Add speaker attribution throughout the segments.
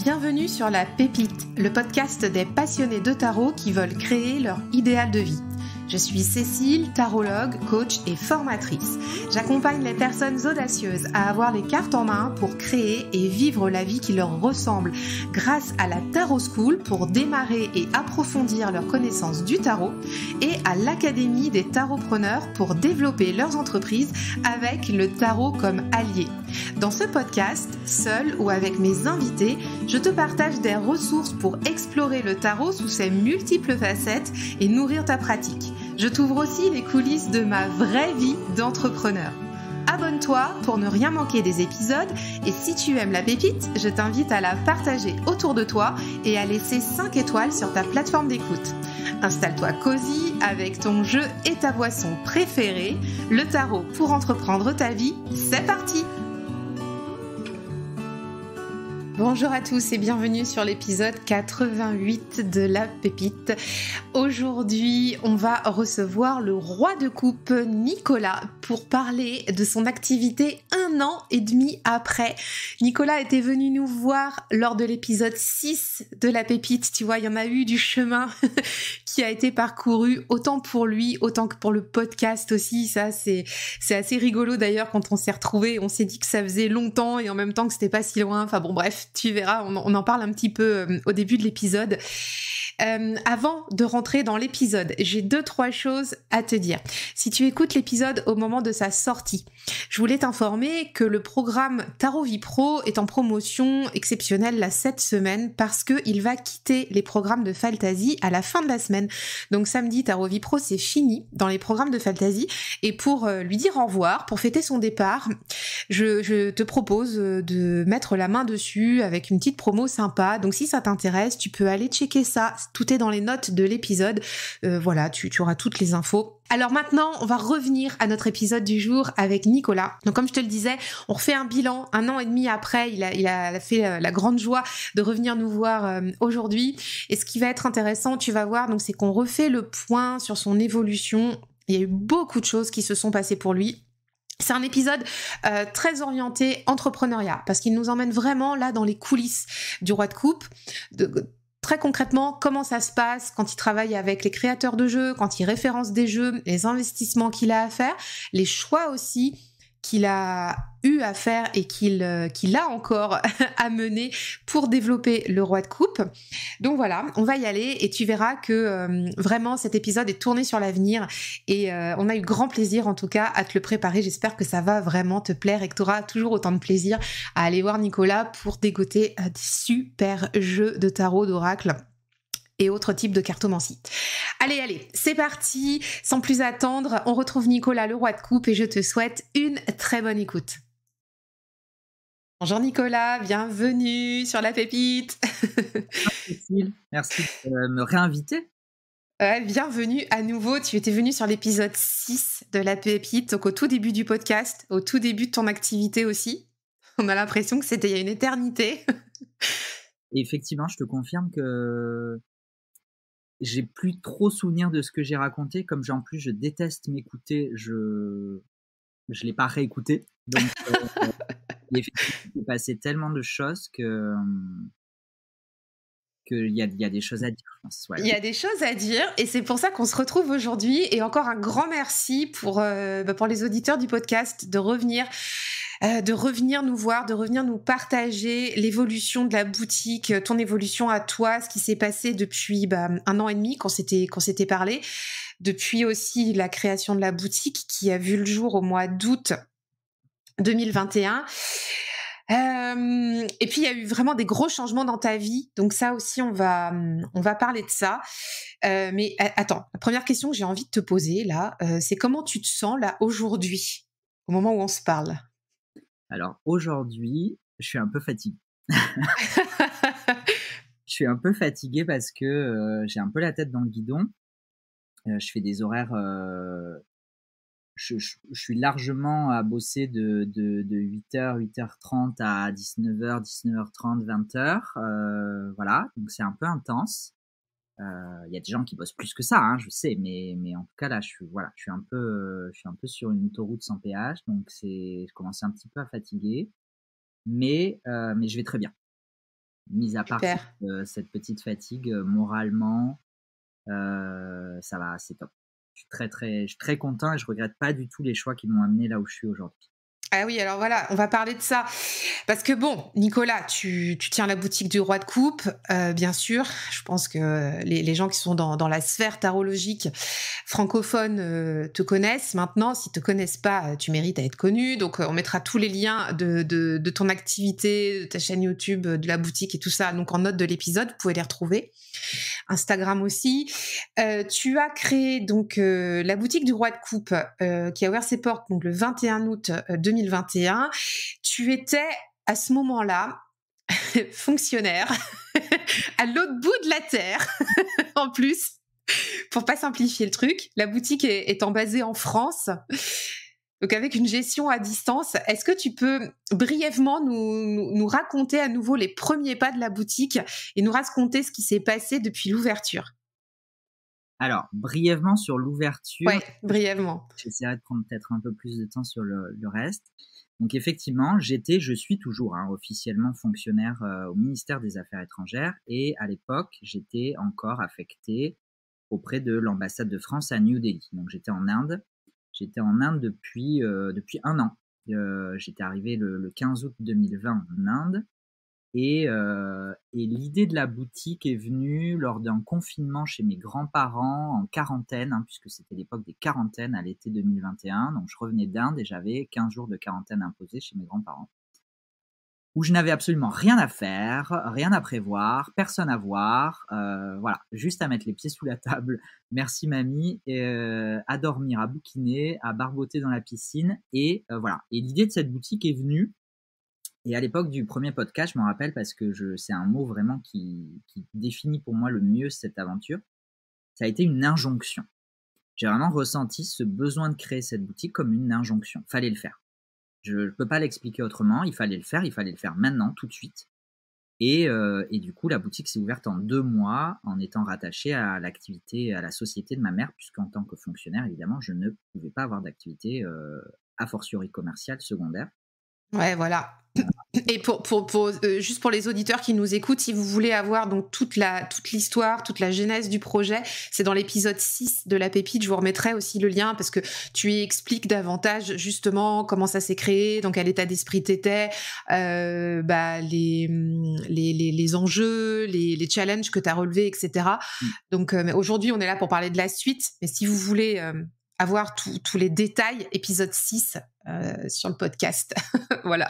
Speaker 1: Bienvenue sur La Pépite, le podcast des passionnés de tarot qui veulent créer leur idéal de vie. Je suis Cécile, tarologue, coach et formatrice. J'accompagne les personnes audacieuses à avoir les cartes en main pour créer et vivre la vie qui leur ressemble grâce à la Tarot School pour démarrer et approfondir leurs connaissances du tarot et à l'Académie des Tarotpreneurs pour développer leurs entreprises avec le tarot comme allié. Dans ce podcast, seul ou avec mes invités, je te partage des ressources pour explorer le tarot sous ses multiples facettes et nourrir ta pratique. Je t'ouvre aussi les coulisses de ma vraie vie d'entrepreneur. Abonne-toi pour ne rien manquer des épisodes et si tu aimes la pépite, je t'invite à la partager autour de toi et à laisser 5 étoiles sur ta plateforme d'écoute. Installe-toi cosy avec ton jeu et ta boisson préférée, le tarot pour entreprendre ta vie, c'est parti! Bonjour à tous et bienvenue sur l'épisode 88 de La Pépite. Aujourd'hui, on va recevoir le roi de coupe, Nicolas, pour parler de son activité 1 an et demi après. Nicolas était venu nous voir lors de l'épisode 6 de La Pépite. Tu vois, il y en a eu du chemin qui a été parcouru, autant pour lui, autant que pour le podcast aussi. Ça, c'est assez rigolo d'ailleurs quand on s'est retrouvés. On s'est dit que ça faisait longtemps et en même temps que c'était pas si loin. Enfin bon, bref. Tu verras, on en parle un petit peu au début de l'épisode. Avant de rentrer dans l'épisode, j'ai 2-3 choses à te dire. Si tu écoutes l'épisode au moment de sa sortie, je voulais t'informer que le programme Tarot Vie Pro est en promotion exceptionnelle là cette semaine parce qu'il va quitter les programmes de Fantasy à la fin de la semaine. Donc samedi, Tarot Vie Pro, c'est fini dans les programmes de Fantasy. Et pour lui dire au revoir, pour fêter son départ, je te propose de mettre la main dessus avec une petite promo sympa. Donc si ça t'intéresse, tu peux aller checker ça. Tout est dans les notes de l'épisode. Voilà, tu auras toutes les infos. Alors maintenant, on va revenir à notre épisode du jour avec Nicolas. Donc comme je te le disais, on refait un bilan 1 an et demi après. Il a fait la grande joie de revenir nous voir aujourd'hui. Et ce qui va être intéressant, tu vas voir, donc c'est qu'on refait le point sur son évolution. Il y a eu beaucoup de choses qui se sont passées pour lui. C'est un épisode très orienté entrepreneuriat parce qu'il nous emmène vraiment là dans les coulisses du roi de coupe. Très concrètement, comment ça se passe quand il travaille avec les créateurs de jeux, quand il référence des jeux, les investissements qu'il a à faire, les choix aussi qu'il a eu à faire et qu'il a encore à mener pour développer le roi de coupe. Donc voilà, on va y aller et tu verras que vraiment cet épisode est tourné sur l'avenir et on a eu grand plaisir en tout cas à te le préparer. J'espère que ça va vraiment te plaire et que tu auras toujours autant de plaisir à aller voir Nicolas pour dégoter des super jeux de tarot, d'oracle et autres types de cartomancie. Allez, c'est parti. Sans plus attendre, on retrouve Nicolas, le roi de coupe, et je te souhaite une très bonne écoute. Bonjour Nicolas, bienvenue sur La Pépite.
Speaker 2: Bonjour Cécile, merci de me réinviter.
Speaker 1: Bienvenue à nouveau. Tu étais venu sur l'épisode 6 de La Pépite, donc au tout début du podcast, au tout début de ton activité aussi. On a l'impression que c'était il y a une éternité.
Speaker 2: Et effectivement, je te confirme que j'ai plus trop souvenir de ce que j'ai raconté. Comme en plus je déteste m'écouter, je l'ai pas réécouté. Donc effectivement, il s'est passé tellement de choses que qu'il y a des choses à dire, je pense. Ouais.
Speaker 1: Il y a des choses à dire et c'est pour ça qu'on se retrouve aujourd'hui. Et encore un grand merci pour les auditeurs du podcast de revenir nous voir, de revenir nous partager l'évolution de la boutique, ton évolution à toi, ce qui s'est passé depuis 1 an et demi qu'on s'était parlé, depuis aussi la création de la boutique qui a vu le jour au mois d'août 2021. Et puis il y a eu vraiment des gros changements dans ta vie, donc ça aussi on va parler de ça. Mais attends, la première question que j'ai envie de te poser là, c'est comment tu te sens là aujourd'hui, au moment où on se parle?
Speaker 2: Alors aujourd'hui, je suis un peu fatigué. Je suis un peu fatigué parce que j'ai un peu la tête dans le guidon. Je fais des horaires. Je suis largement à bosser de 8h, 8h30 à 19h, 19h30, 20h. Voilà, donc c'est un peu intense. Il y a des gens qui bossent plus que ça, hein, je sais, mais en tout cas là, je suis un peu sur une autoroute sans péage, donc je commence un petit peu à fatiguer, mais je vais très bien. mis à part
Speaker 1: Super.
Speaker 2: cette petite fatigue, moralement, ça va, c'est top. Je suis très content et je regrette pas du tout les choix qui m'ont amené là où je suis aujourd'hui.
Speaker 1: Ah oui, alors voilà, on va parler de ça. Parce que bon, Nicolas, tu tiens la boutique du Roi de Coupe, bien sûr. Je pense que les gens qui sont dans la sphère tarologique francophone te connaissent maintenant. S'ils te connaissent pas, tu mérites à être connu. Donc, on mettra tous les liens de ton activité, de ta chaîne YouTube, de la boutique et tout ça. Donc, en note de l'épisode, vous pouvez les retrouver. Instagram aussi. Tu as créé donc la boutique du Roi de Coupe qui a ouvert ses portes donc le 21 août 2021. Tu étais à ce moment-là fonctionnaire à l'autre bout de la terre en plus. Pour pas simplifier le truc, la boutique étant basée en France, donc avec une gestion à distance, est-ce que tu peux brièvement nous raconter à nouveau les premiers pas de la boutique et nous raconter ce qui s'est passé depuis l'ouverture?
Speaker 2: Alors, brièvement sur l'ouverture,
Speaker 1: Ouais, brièvement.
Speaker 2: j'essaierai de prendre peut-être un peu plus de temps sur le reste. Donc effectivement, je suis toujours officiellement fonctionnaire au ministère des Affaires étrangères et à l'époque, j'étais encore affecté auprès de l'ambassade de France à New Delhi. Donc j'étais en Inde. J'étais en Inde depuis un an. J'étais arrivé le 15 août 2020 en Inde. Et l'idée de la boutique est venue lors d'un confinement chez mes grands-parents en quarantaine, puisque c'était l'époque des quarantaines à l'été 2021. Donc je revenais d'Inde et j'avais 15 jours de quarantaine imposés chez mes grands-parents, où je n'avais absolument rien à faire, rien à prévoir, personne à voir, voilà, juste à mettre les pieds sous la table, merci mamie, et à dormir, à bouquiner, à barboter dans la piscine, et voilà. Et l'idée de cette boutique est venue. Et à l'époque du premier podcast, je m'en rappelle parce que c'est un mot vraiment qui définit pour moi le mieux cette aventure. Ça a été une injonction. J'ai vraiment ressenti ce besoin de créer cette boutique comme une injonction. Fallait le faire. Je ne peux pas l'expliquer autrement. Il fallait le faire maintenant, tout de suite. Et du coup, la boutique s'est ouverte en 2 mois en étant rattachée à l'activité, à la société de ma mère, puisqu'en tant que fonctionnaire, évidemment, je ne pouvais pas avoir d'activité a fortiori commerciale secondaire.
Speaker 1: Ouais, voilà. Et juste pour les auditeurs qui nous écoutent, si vous voulez avoir donc toute l'histoire, toute la genèse du projet, c'est dans l'épisode 6 de La Pépite. Je vous remettrai aussi le lien parce que tu y expliques davantage justement comment ça s'est créé, dans quel état d'esprit t'étais, les enjeux, les challenges que tu as relevés, etc. Donc, mais aujourd'hui, on est là pour parler de la suite. Mais si vous voulez avoir tous les détails, épisode 6 sur le podcast. Voilà.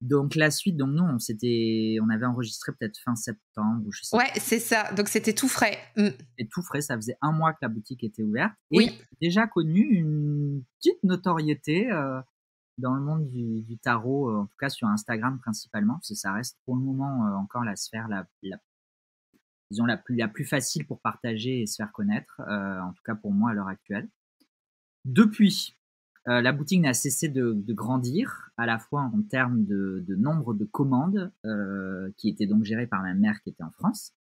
Speaker 2: Donc la suite, donc nous, on avait enregistré peut-être fin septembre ou je sais
Speaker 1: Ouais, c'est ça. Donc c'était tout frais.
Speaker 2: C'était tout frais, ça faisait 1 mois que la boutique était ouverte et
Speaker 1: Oui.
Speaker 2: j'ai déjà connu une petite notoriété dans le monde du tarot, en tout cas sur Instagram principalement, parce que ça reste pour le moment encore la sphère disons la plus facile pour partager et se faire connaître, en tout cas pour moi à l'heure actuelle. Depuis, la boutique n'a cessé de grandir, à la fois en termes de nombre de commandes, qui étaient donc gérées par ma mère qui était en France,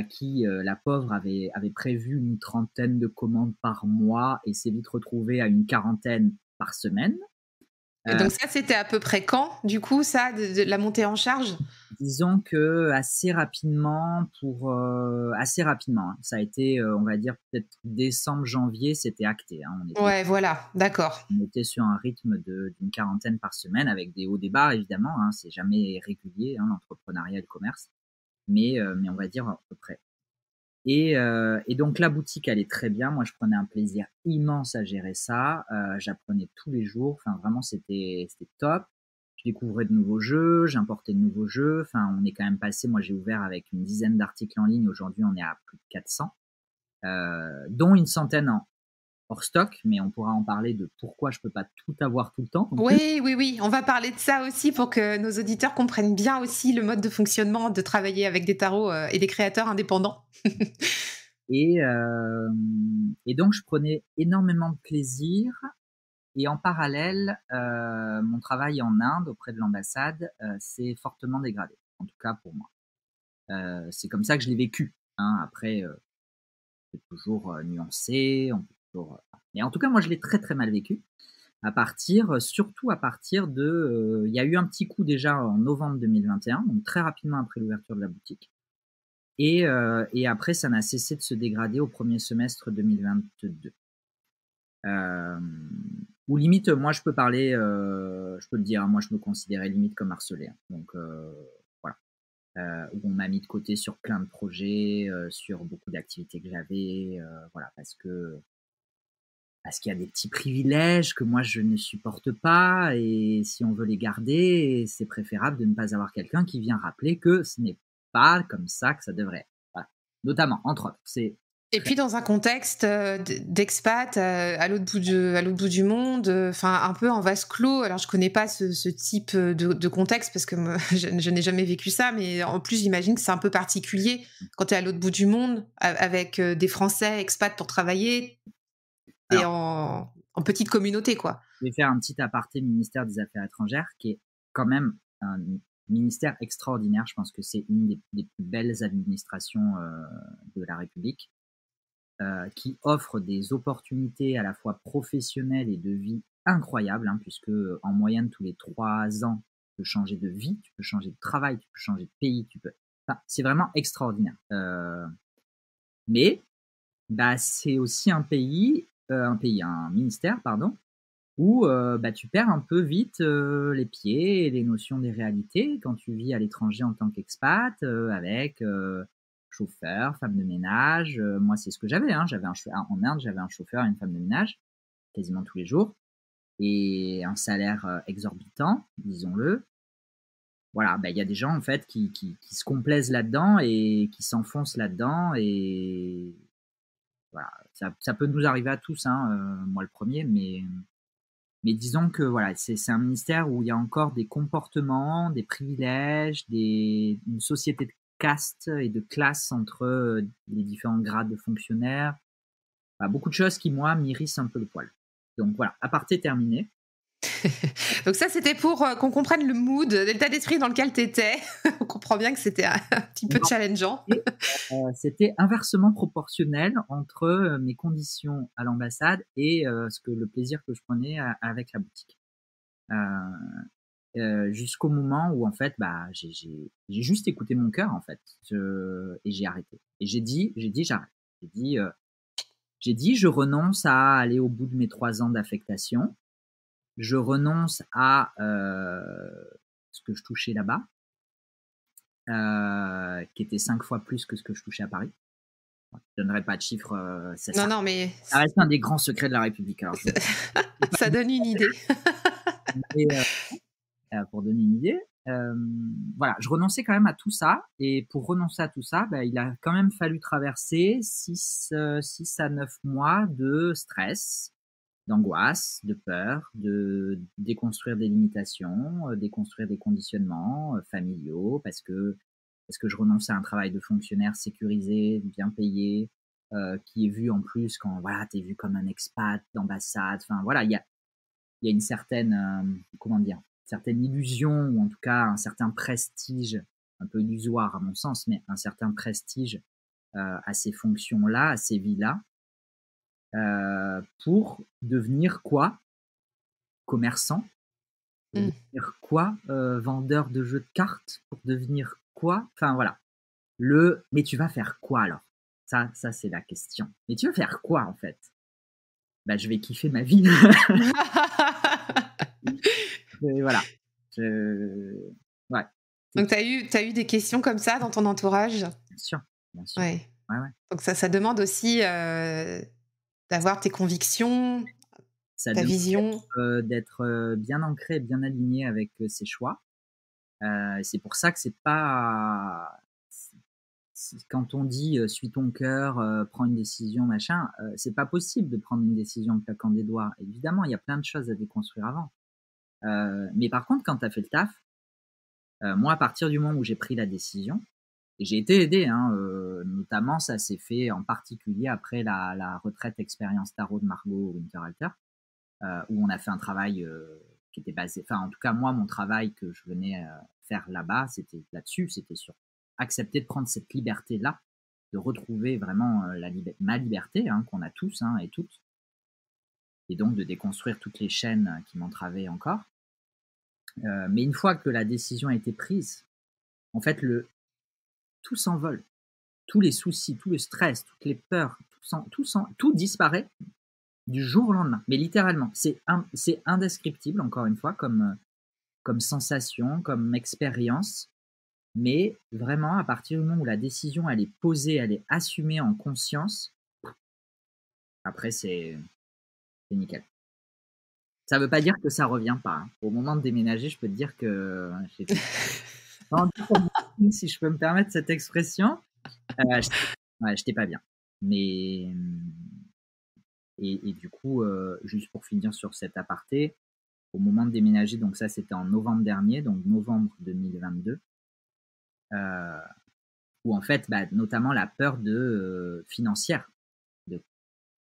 Speaker 2: qui, la pauvre, avait prévu une 30aine de commandes par mois et s'est vite retrouvée à une 40aine par semaine.
Speaker 1: Et donc ça, c'était à peu près quand, du coup, ça, de la montée en charge?
Speaker 2: Disons que assez rapidement, ça a été, on va dire peut-être décembre, janvier, c'était acté.
Speaker 1: Ouais, voilà, d'accord.
Speaker 2: On était sur un rythme d'une 40aine par semaine avec des hauts, des bas évidemment. C'est jamais régulier, l'entrepreneuriat et le commerce, mais on va dire à peu près. Et donc la boutique allait très bien. Moi, je prenais un plaisir immense à gérer ça. J'apprenais tous les jours. Enfin, vraiment, c'était top. Je découvrais de nouveaux jeux, j'importais de nouveaux jeux. Enfin, on est quand même passé. Moi, j'ai ouvert avec une dizaine d'articles en ligne. Aujourd'hui, on est à plus de 400, dont une centaine hors stock. Mais on pourra en parler de pourquoi je peux pas tout avoir tout le temps.
Speaker 1: Oui. On va parler de ça aussi pour que nos auditeurs comprennent bien aussi le mode de fonctionnement de travailler avec des tarots et des créateurs indépendants.
Speaker 2: Et donc, je prenais énormément de plaisir. Et en parallèle, mon travail en Inde auprès de l'ambassade s'est fortement dégradé, en tout cas pour moi. C'est comme ça que je l'ai vécu. Après, c'est toujours nuancé, on peut toujours. Mais en tout cas, moi, je l'ai très très mal vécu surtout à partir de... Il y a eu un petit coup déjà en novembre 2021, donc très rapidement après l'ouverture de la boutique. Et après, ça n'a cessé de se dégrader au premier semestre 2022. Ou limite, moi, je peux parler, je peux le dire, hein, moi, je me considérais limite comme harcelé. Hein. Donc, voilà. Où on m'a mis de côté sur plein de projets, sur beaucoup d'activités que j'avais, voilà, parce qu'il y a des petits privilèges que moi je ne supporte pas, et si on veut les garder, c'est préférable de ne pas avoir quelqu'un qui vient rappeler que ce n'est pas comme ça que ça devrait être. Voilà. Notamment, entre autres.
Speaker 1: Et puis dans un contexte d'expat à l'autre bout du monde, enfin un peu en vase clos. Alors je connais pas ce type de contexte parce que je n'ai jamais vécu ça, mais en plus j'imagine que c'est un peu particulier quand tu es à l'autre bout du monde avec des Français expats pour travailler et en petite communauté, quoi.
Speaker 2: Je vais faire un petit aparté ministère des Affaires étrangères, qui est quand même un ministère extraordinaire. Je pense que c'est une des plus belles administrations de la République. Qui offre des opportunités à la fois professionnelles et de vie incroyables, hein, puisque en moyenne, tous les 3 ans, tu peux changer de vie, tu peux changer de travail, tu peux changer de pays, enfin, c'est vraiment extraordinaire. Mais bah, c'est aussi un ministère, pardon, où bah, tu perds un peu vite les pieds et les notions des réalités quand tu vis à l'étranger en tant qu'expat, avec chauffeur, femme de ménage. Moi, c'est ce que j'avais. Hein. En Inde, j'avais un chauffeur et une femme de ménage quasiment tous les jours, et un salaire exorbitant, disons-le. Voilà, bah, y a des gens en fait qui se complaisent là-dedans et qui s'enfoncent là-dedans, et voilà, ça peut nous arriver à tous, hein, moi le premier, mais disons que voilà, c'est un ministère où il y a encore des comportements, des privilèges, une société de caste et de classe entre les différents grades de fonctionnaires. Voilà, beaucoup de choses qui, moi, m'irrissent un peu le poil. Donc voilà, aparté terminé.
Speaker 1: Donc ça, c'était pour qu'on comprenne le mood, l'état d'esprit dans lequel tu étais. On comprend bien que c'était un petit peu challengeant.
Speaker 2: C'était inversement proportionnel entre mes conditions à l'ambassade et le plaisir que je prenais avec la boutique. Jusqu'au moment où en fait, bah, j'ai juste écouté mon cœur en fait, et j'ai arrêté. Et j'ai dit j'arrête. J'ai dit je renonce à aller au bout de mes 3 ans d'affectation. Je renonce à ce que je touchais là-bas, qui était 5 fois plus que ce que je touchais à Paris. Je donnerai pas de chiffres.
Speaker 1: Non, mais
Speaker 2: ça reste un des grands secrets de la République. Alors,
Speaker 1: ça donne une idée.
Speaker 2: Pour donner une idée, voilà, je renonçais quand même à tout ça. Et pour renoncer à tout ça, bah, il a quand même fallu traverser 6 à 9 mois de stress, d'angoisse, de peur, de déconstruire des limitations, déconstruire des conditionnements familiaux, parce que je renonçais à un travail de fonctionnaire sécurisé, bien payé, qui est vu en plus quand voilà, tu es vu comme un expat d'ambassade. Enfin voilà, il y a une certaine, comment dire, certaine illusion, ou en tout cas un certain prestige, un peu illusoire à mon sens, mais un certain prestige à ces fonctions-là, à ces vies-là, pour devenir quoi? Commerçant? Pour devenir quoi? Vendeur de jeux de cartes? Pour devenir quoi? Enfin voilà. Mais tu vas faire quoi alors? Ça c'est la question. Mais tu vas faire quoi en fait? Bah, je vais kiffer ma vie. Et voilà. Ouais.
Speaker 1: Donc, tu as eu des questions comme ça dans ton entourage?
Speaker 2: Bien sûr.
Speaker 1: Ouais.
Speaker 2: Ouais.
Speaker 1: Donc, ça demande aussi d'avoir tes convictions, ta vision.
Speaker 2: D'être bien ancré, bien aligné avec ses choix. C'est pour ça que c'est pas... Quand on dit suis ton cœur, prends une décision, machin, c'est pas possible de prendre une décision en claquant des doigts. Évidemment, il y a plein de choses à déconstruire avant. Mais par contre, quand tu as fait le taf, moi, à partir du moment où j'ai pris la décision, et j'ai été aidé, hein, notamment ça s'est fait en particulier après la retraite expérience tarot de Margot Winterhalter, où on a fait un travail qui était basé, enfin en tout cas moi, mon travail que je venais faire là-bas, c'était là-dessus, c'était sur accepter de prendre cette liberté-là, de retrouver vraiment ma liberté, hein, qu'on a tous, hein, et toutes, et donc de déconstruire toutes les chaînes qui m'entravaient encore. Mais une fois que la décision a été prise, en fait, tout s'envole. Tous les soucis, tout le stress, toutes les peurs, tout disparaît du jour au lendemain. Mais littéralement, c'est indescriptible, encore une fois, comme sensation, comme expérience. Mais vraiment, à partir du moment où la décision, elle est posée, elle est assumée en conscience, après, c'est nickel. Ça ne veut pas dire que ça ne revient pas. Hein. Au moment de déménager, je peux te dire que j'étais si je peux me permettre cette expression, j'étais pas bien. Mais et du coup, juste pour finir sur cet aparté, au moment de déménager, donc ça c'était en novembre dernier, donc novembre 2022, où en fait, notamment la peur financière, de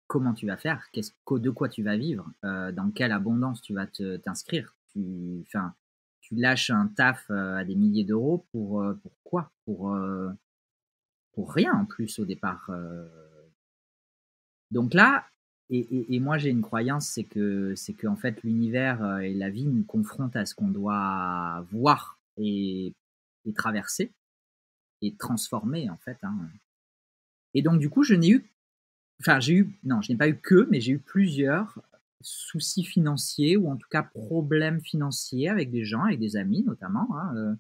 Speaker 2: comment tu vas faire, de quoi tu vas vivre, dans quelle abondance tu vas t'inscrire. Tu lâches un taf à des milliers d'euros pour quoi? Pour rien en plus au départ. Donc là, et moi j'ai une croyance, c'est que en fait l'univers et la vie nous confrontent à ce qu'on doit voir et traverser et transformer en fait. Hein. Et donc du coup je n'ai pas eu que, mais j'ai eu plusieurs soucis financiers ou en tout cas problèmes financiers avec des gens, avec des amis notamment. Hein,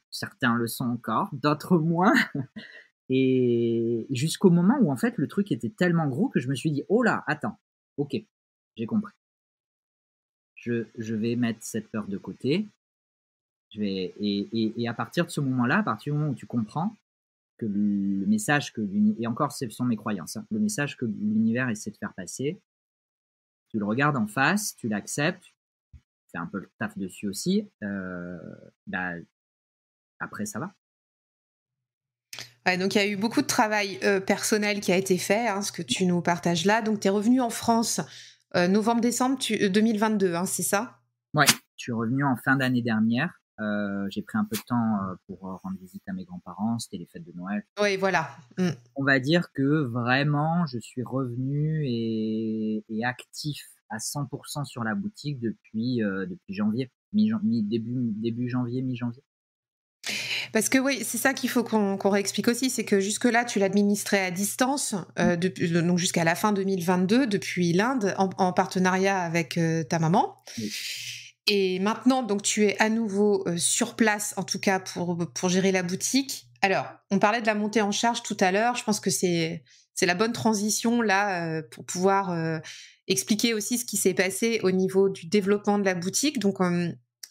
Speaker 2: certains le sont encore, d'autres moins. Et jusqu'au moment où en fait le truc était tellement gros que je me suis dit oh là, attends, ok, j'ai compris. Je vais mettre cette peur de côté. Et à partir de ce moment-là, à partir du moment où tu comprends que le message que l'univers, et encore ce sont mes croyances, hein, le message que l'univers essaie de faire passer, tu le regardes en face, tu l'acceptes, tu fais un peu le taf dessus aussi, après ça va.
Speaker 1: Ouais, donc il y a eu beaucoup de travail personnel qui a été fait, hein, ce que tu nous partages là. Donc tu es revenu en France novembre-décembre 2022, hein, c'est ça?
Speaker 2: Ouais, je suis revenu en fin d'année dernière. J'ai pris un peu de temps pour rendre visite à mes grands-parents, c'était les fêtes de Noël.
Speaker 1: Oui, voilà.
Speaker 2: On va dire que vraiment, je suis revenu et actif à 100% sur la boutique depuis janvier, début janvier, mi-janvier.
Speaker 1: Parce que oui, c'est ça qu'il faut qu'on réexplique aussi, c'est que jusque-là, tu l'administrais à distance, donc jusqu'à la fin 2022, depuis l'Inde, en partenariat avec ta maman.
Speaker 2: Oui.
Speaker 1: Et maintenant, donc, tu es à nouveau sur place, en tout cas pour gérer la boutique. Alors, on parlait de la montée en charge tout à l'heure. Je pense que c'est la bonne transition là pour pouvoir expliquer aussi ce qui s'est passé au niveau du développement de la boutique. Donc,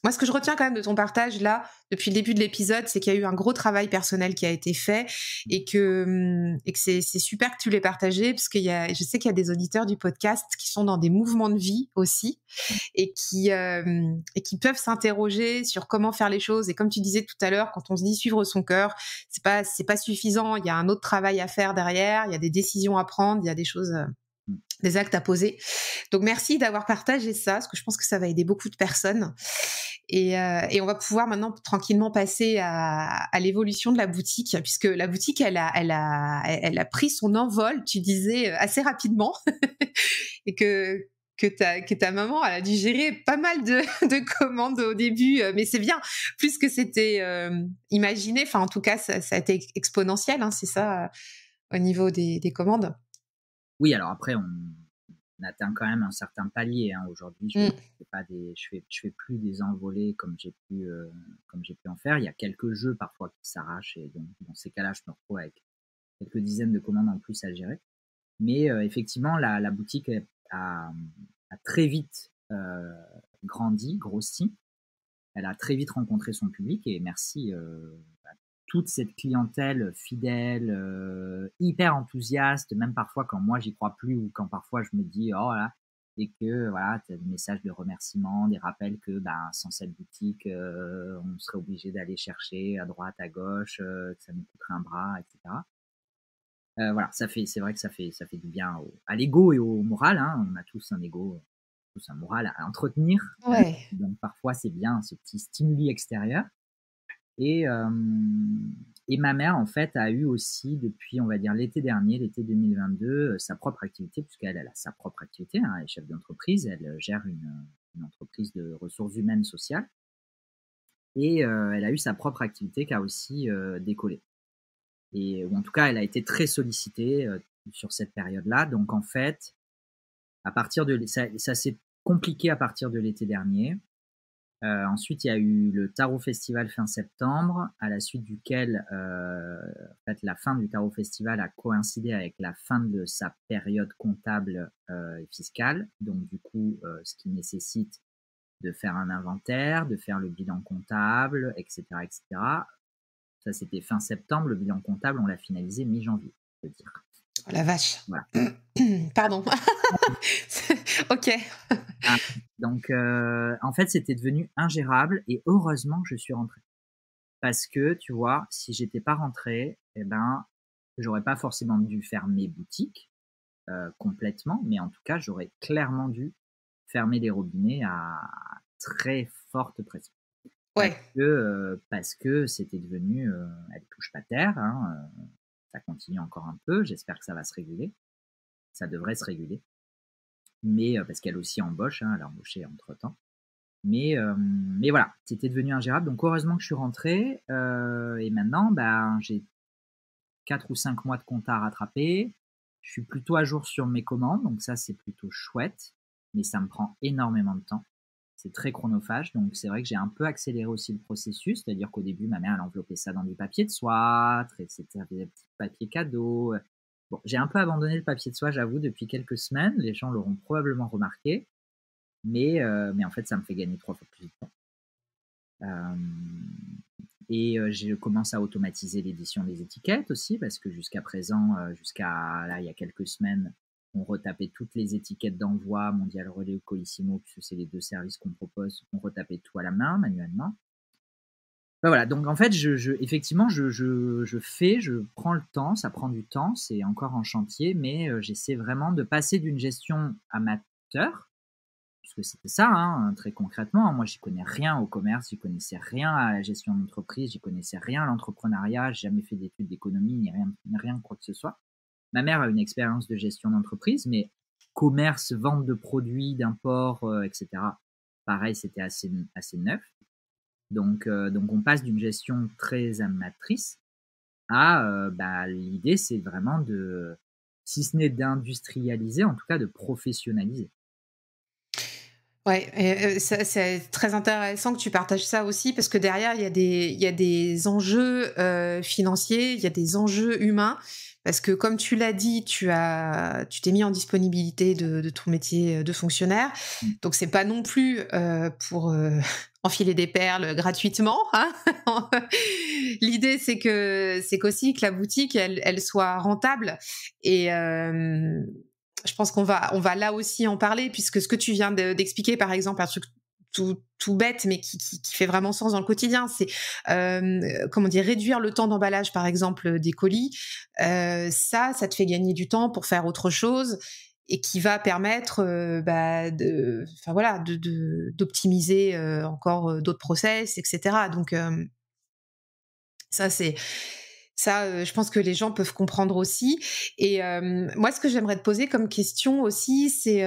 Speaker 1: moi, ce que je retiens quand même de ton partage là, depuis le début de l'épisode, c'est qu'il y a eu un gros travail personnel qui a été fait et que c'est super que tu l'aies partagé parce je sais qu'il y a des auditeurs du podcast qui sont dans des mouvements de vie aussi et qui peuvent s'interroger sur comment faire les choses. Et comme tu disais tout à l'heure, quand on se dit suivre son cœur, c'est pas suffisant. Il y a un autre travail à faire derrière. Il y a des décisions à prendre. Il y a des choses, des actes à poser. Donc merci d'avoir partagé ça, parce que je pense que ça va aider beaucoup de personnes. Et on va pouvoir maintenant tranquillement passer à l'évolution de la boutique, puisque la boutique, elle a pris son envol, tu disais, assez rapidement, et que ta maman, elle a dû gérer pas mal de commandes au début, mais c'est bien, plus que c'était imaginé. Enfin, en tout cas, ça a été exponentiel, hein, c'est ça, au niveau des commandes.
Speaker 2: Oui, alors après, on atteint quand même un certain palier. Hein. Aujourd'hui, je fais plus des envolées comme j'ai pu en faire. Il y a quelques jeux parfois qui s'arrachent et donc dans ces cas-là, je me retrouve avec quelques dizaines de commandes en plus à gérer. Mais effectivement, la boutique a très vite grossi. Elle a très vite rencontré son public et merci à toute cette clientèle fidèle, hyper enthousiaste, même parfois quand moi j'y crois plus ou quand parfois je me dis oh là, et que voilà, tu as des messages de remerciement, des rappels que sans cette boutique, on serait obligé d'aller chercher à droite, à gauche, que ça nous coûterait un bras, etc. Voilà, c'est vrai que ça fait du bien à l'ego et au moral. Hein. On a tous un ego, tous un moral à entretenir.
Speaker 1: Ouais.
Speaker 2: Donc parfois c'est bien ce petit stimuli extérieur. Et Et ma mère, en fait, a eu aussi, depuis, on va dire, l'été dernier, l'été 2022, sa propre activité, puisqu'elle a sa propre activité, hein, elle est chef d'entreprise, elle gère une entreprise de ressources humaines sociales. Et elle a eu sa propre activité qui a aussi décollé. Ou en tout cas, elle a été très sollicitée sur cette période-là. Donc, en fait, ça s'est compliqué à partir de l'été dernier. Ensuite, il y a eu le Tarot Festival fin septembre, à la suite duquel en fait, la fin du Tarot Festival a coïncidé avec la fin de sa période comptable et fiscale. Donc, du coup, ce qui nécessite de faire un inventaire, de faire le bilan comptable, etc., etc. Ça, c'était fin septembre. Le bilan comptable, on l'a finalisé mi-janvier, je veux dire.
Speaker 1: Oh la vache.
Speaker 2: Voilà.
Speaker 1: Pardon. Ok.
Speaker 2: Donc, en fait, c'était devenu ingérable et heureusement que je suis rentrée. Parce que, tu vois, si j'étais pas rentrée, eh ben, j'aurais pas forcément dû fermer boutique complètement, mais en tout cas, j'aurais clairement dû fermer les robinets à très forte pression.
Speaker 1: Ouais.
Speaker 2: Parce que c'était devenu, elle touche pas terre, hein, ça continue encore un peu, j'espère que ça va se réguler, ça devrait se réguler, mais parce qu'elle aussi embauche, hein, elle a embauché entre-temps. Mais voilà, c'était devenu ingérable, donc heureusement que je suis rentrée, et maintenant, ben, j'ai 4 ou 5 mois de compta à rattraper, je suis plutôt à jour sur mes commandes, donc ça c'est plutôt chouette, mais ça me prend énormément de temps. C'est très chronophage, donc c'est vrai que j'ai un peu accéléré aussi le processus, c'est-à-dire qu'au début, ma mère, elle enveloppait ça dans du papier de soie, etc., des petits papiers cadeaux. Bon, j'ai un peu abandonné le papier de soie, j'avoue, depuis quelques semaines. Les gens l'auront probablement remarqué, mais en fait, ça me fait gagner 3 fois plus de temps. Je commence à automatiser l'édition des étiquettes aussi, parce que jusqu'à présent, jusqu'à là, il y a quelques semaines, on retapait toutes les étiquettes d'envoi, Mondial Relais ou Colissimo, puisque c'est les 2 services qu'on propose, on retapait tout à la main, manuellement. Ben voilà, donc en fait, effectivement, je prends le temps, ça prend du temps, c'est encore en chantier, mais j'essaie vraiment de passer d'une gestion amateur, puisque c'était ça, hein, très concrètement. Moi, j'y connais rien au commerce, j'y connaissais rien à la gestion d'entreprise, j'y connaissais rien à l'entrepreneuriat, j'ai jamais fait d'études d'économie, ni rien quoi que ce soit. Ma mère a une expérience de gestion d'entreprise, mais commerce, vente de produits, d'import, etc. Pareil, c'était assez neuf. Donc on passe d'une gestion très amatrice à l'idée, c'est vraiment de, si ce n'est d'industrialiser, en tout cas de professionnaliser.
Speaker 1: Ouais, c'est très intéressant que tu partages ça aussi parce que derrière, il y a des enjeux financiers, il y a des enjeux humains. Parce que comme tu l'as dit, tu t'es mis en disponibilité de ton métier de fonctionnaire. Donc c'est pas non plus pour enfiler des perles gratuitement, hein. L'idée c'est qu'aussi que la boutique elle soit rentable et je pense qu'on va là aussi en parler, puisque ce que tu viens d'expliquer, par exemple, un truc tout bête, mais qui fait vraiment sens dans le quotidien, c'est comment dire, réduire le temps d'emballage, par exemple, des colis. Ça te fait gagner du temps pour faire autre chose et qui va permettre d'optimiser encore d'autres process, etc. Donc ça c'est ça, je pense que les gens peuvent comprendre aussi. Et moi, ce que j'aimerais te poser comme question aussi, c'est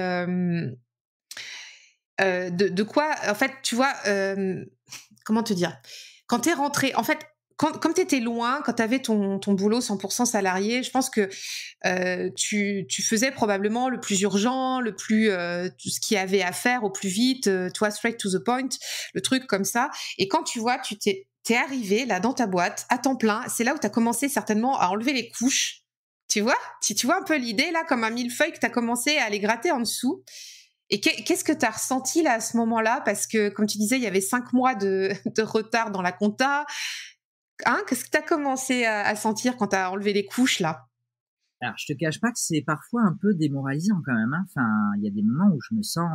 Speaker 1: de quoi, en fait, tu vois, comment te dire? Quand tu es rentrée, en fait, comme tu étais loin, quand tu avais ton boulot 100% salarié, je pense que tu faisais probablement le plus urgent, le plus tout ce qu'il y avait à faire au plus vite, toi, straight to the point, le truc comme ça. Et quand tu vois, t'es arrivé là dans ta boîte à temps plein, c'est là où tu as commencé certainement à enlever les couches. Tu vois? Si tu vois un peu l'idée là, comme un millefeuille que tu as commencé à les gratter en dessous. Et qu'est-ce que tu as ressenti là à ce moment-là? Parce que, comme tu disais, il y avait 5 mois de retard dans la compta. Hein, qu'est-ce que tu as commencé à sentir quand tu as enlevé les couches là?
Speaker 2: Alors, je te cache pas que c'est parfois un peu démoralisant quand même, hein. Enfin, il y a des moments où je me sens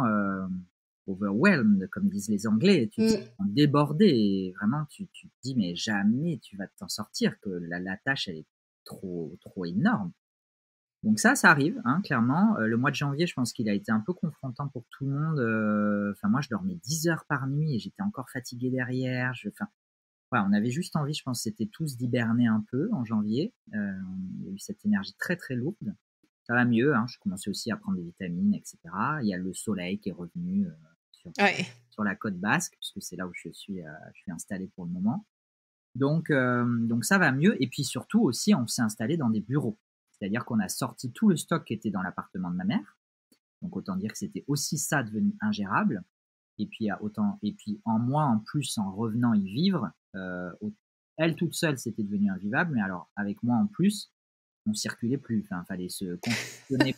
Speaker 2: overwhelmed, comme disent les Anglais. Tu te sens débordé et vraiment, tu te dis, mais jamais tu vas t'en sortir, que la tâche, elle est trop énorme. Donc ça arrive, hein, clairement. Le mois de janvier, je pense qu'il a été un peu confrontant pour tout le monde. Enfin, moi, je dormais 10 heures par nuit et j'étais encore fatigué derrière. Ouais, on avait juste envie, je pense, c'était tous d'hiberner un peu en janvier. Il y a eu cette énergie très très lourde. Ça va mieux, hein, je commençais aussi à prendre des vitamines, etc. Il y a le soleil qui est revenu sur,
Speaker 1: Ouais.
Speaker 2: sur la côte basque, puisque c'est là où je suis installé pour le moment. Donc ça va mieux. Et puis surtout aussi, on s'est installé dans des bureaux. C'est-à-dire qu'on a sorti tout le stock qui était dans l'appartement de ma mère. Donc autant dire que c'était aussi ça devenu ingérable. Et puis en moi en plus en revenant y vivre, elle toute seule c'était devenu invivable, mais alors avec moi en plus, on circulait plus. Enfin, fallait se conditionner.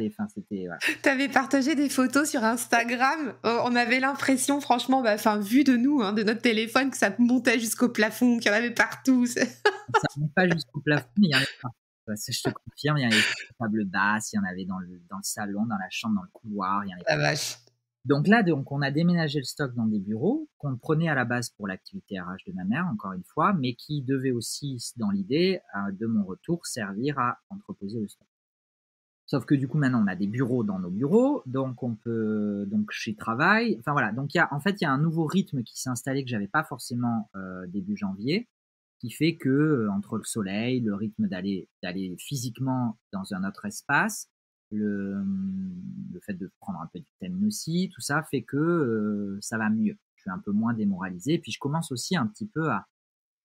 Speaker 2: Enfin, c'était voilà.
Speaker 1: T'avais partagé des photos sur Instagram. On avait l'impression, franchement, vu de nous, hein, de notre téléphone, que ça montait jusqu'au plafond, qu'il y en avait partout.
Speaker 2: Ça monte pas jusqu'au plafond, mais il y en avait partout. Je te confirme, il y en avait sur la table basse, il y en avait dans le salon, dans la chambre, dans le couloir, il y en avait.
Speaker 1: La vache.
Speaker 2: Donc là, on a déménagé le stock dans des bureaux qu'on prenait à la base pour l'activité RH de ma mère, encore une fois, mais qui devait aussi, dans l'idée, de mon retour, servir à entreposer le stock. Sauf que du coup, maintenant, on a des bureaux dans nos bureaux, donc j'y travaille. Enfin voilà, donc il y a un nouveau rythme qui s'est installé que j'avais pas forcément début janvier, qui fait que entre le soleil, le rythme d'aller physiquement dans un autre espace, le fait de prendre un peu de vitamine aussi, tout ça fait que ça va mieux. Je suis un peu moins démoralisé, puis je commence aussi un petit peu à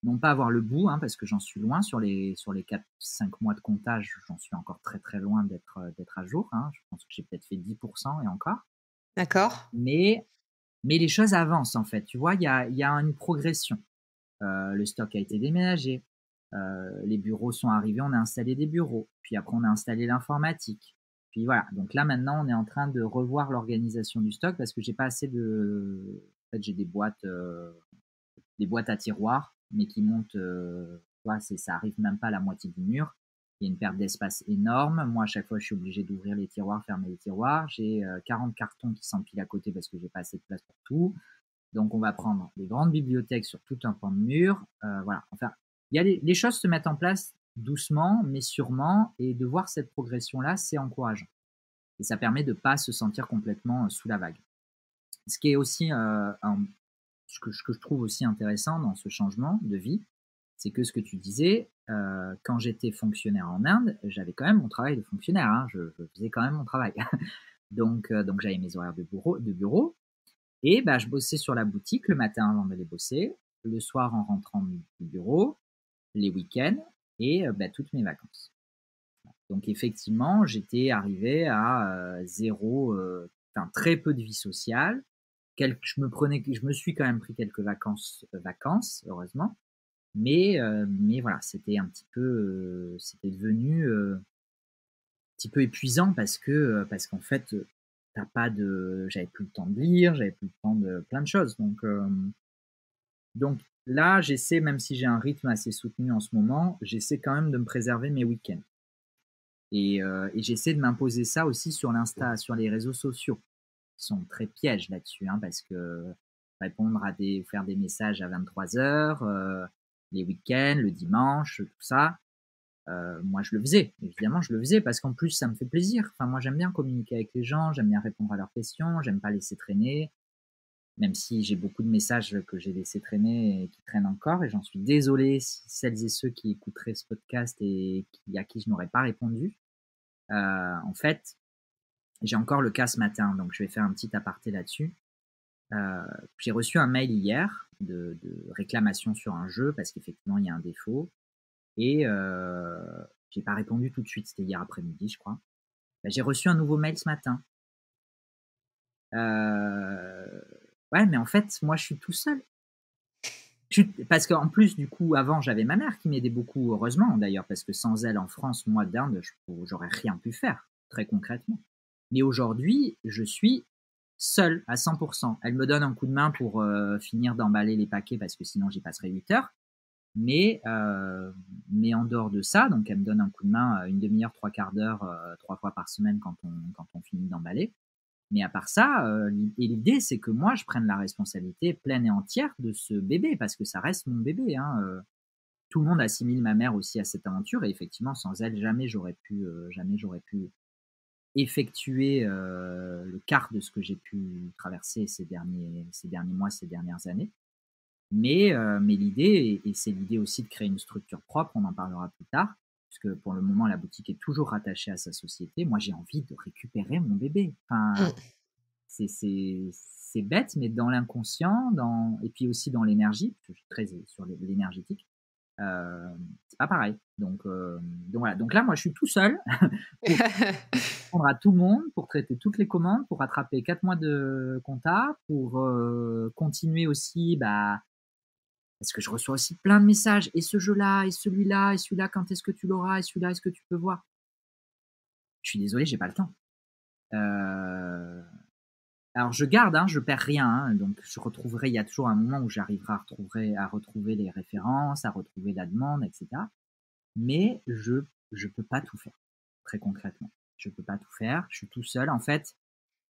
Speaker 2: non pas avoir le bout, hein, parce que j'en suis loin sur les 4-5 mois de comptage, j'en suis encore très très loin d'être à jour. Hein. Je pense que j'ai peut-être fait 10% et encore.
Speaker 1: D'accord.
Speaker 2: Mais les choses avancent en fait. Tu vois, il y a une progression. Le stock a été déménagé. Les bureaux sont arrivés, on a installé des bureaux. Puis après, on a installé l'informatique. Puis voilà. Donc là, maintenant, on est en train de revoir l'organisation du stock parce que j'ai pas assez de. En fait, j'ai des boîtes à tiroirs, mais qui montent. Ça arrive même pas à la moitié du mur. Il y a une perte d'espace énorme. Moi, à chaque fois, je suis obligé d'ouvrir les tiroirs, fermer les tiroirs. J'ai 40 cartons qui s'empilent à côté parce que j'ai pas assez de place pour tout. Donc, on va prendre des grandes bibliothèques sur tout un pan de mur. Voilà. Enfin, les choses se mettent en place doucement, mais sûrement. Et de voir cette progression-là, c'est encourageant. Et ça permet de ne pas se sentir complètement sous la vague. Ce qui est aussi ce que je trouve aussi intéressant dans ce changement de vie, c'est que ce que tu disais, quand j'étais fonctionnaire en Inde, j'avais quand même mon travail de fonctionnaire. Hein, je faisais quand même mon travail. donc j'avais mes horaires de bureau. Et je bossais sur la boutique le matin avant d'aller bosser, le soir en rentrant du bureau, les week-ends et toutes mes vacances. Donc effectivement, j'étais arrivé à zéro, très peu de vie sociale. Je me suis quand même pris quelques vacances, heureusement. Mais voilà, c'était un petit peu, c'était devenu un petit peu épuisant parce qu'en fait, j'avais plus le temps de lire, j'avais plus le temps de plein de choses. Donc là, j'essaie, même si j'ai un rythme assez soutenu en ce moment, j'essaie quand même de me préserver mes week-ends. Et j'essaie de m'imposer ça aussi sur l'Insta, sur les réseaux sociaux, qui sont très pièges là-dessus, hein, parce que faire des messages à 23h, les week-ends, le dimanche, tout ça, moi je le faisais, évidemment je le faisais parce qu'en plus ça me fait plaisir. Enfin, moi j'aime bien communiquer avec les gens, j'aime bien répondre à leurs questions, j'aime pas laisser traîner, même si j'ai beaucoup de messages que j'ai laissé traîner et qui traînent encore, et j'en suis désolé si celles et ceux qui écouteraient ce podcast et à qui je n'aurais pas répondu. En fait, j'ai encore le cas ce matin, donc je vais faire un petit aparté là-dessus. J'ai reçu un mail hier de réclamation sur un jeu parce qu'effectivement il y a un défaut, et j'ai pas répondu tout de suite, c'était hier après-midi je crois. J'ai reçu un nouveau mail ce matin. Ouais, mais en fait moi je suis tout seul. Parce qu'en plus du coup avant j'avais ma mère qui m'aidait beaucoup, heureusement d'ailleurs, parce que sans elle en France, moi d'Inde, j'aurais rien pu faire très concrètement. Mais aujourd'hui je suis seul à 100%. Elle me donne un coup de main pour finir d'emballer les paquets parce que sinon j'y passerai 8 heures. Mais en dehors de ça, donc elle me donne un coup de main une demi-heure, 3/4 d'heure, 3 fois par semaine quand on finit d'emballer. Mais à part ça, et l'idée c'est que moi je prenne la responsabilité pleine et entière de ce bébé parce que ça reste mon bébé. Hein. Tout le monde assimile ma mère aussi à cette aventure et effectivement sans elle jamais j'aurais pu effectuer le quart de ce que j'ai pu traverser ces derniers mois, ces dernières années. Mais l'idée, et c'est l'idée aussi de créer une structure propre, on en parlera plus tard, puisque pour le moment, la boutique est toujours rattachée à sa société. Moi, j'ai envie de récupérer mon bébé. Enfin,
Speaker 1: Mm.
Speaker 2: c'est bête, mais dans l'inconscient, et puis aussi dans l'énergie, parce que je suis très sur l'énergétique, c'est pas pareil. Donc voilà. Donc là, moi, je suis tout seul pour répondre à tout le monde, pour traiter toutes les commandes, pour rattraper 4 mois de compta, pour continuer aussi, parce que je reçois aussi plein de messages. Et ce jeu-là, et celui-là, quand est-ce que tu l'auras, et celui-là, est-ce que tu peux voir? Je suis désolé, j'ai pas le temps. Alors je garde, hein, je perds rien, hein, donc je retrouverai, il y a toujours un moment où j'arriverai à retrouver les références, à retrouver la demande, etc. Mais je peux pas tout faire, très concrètement. Je peux pas tout faire, je suis tout seul. En fait,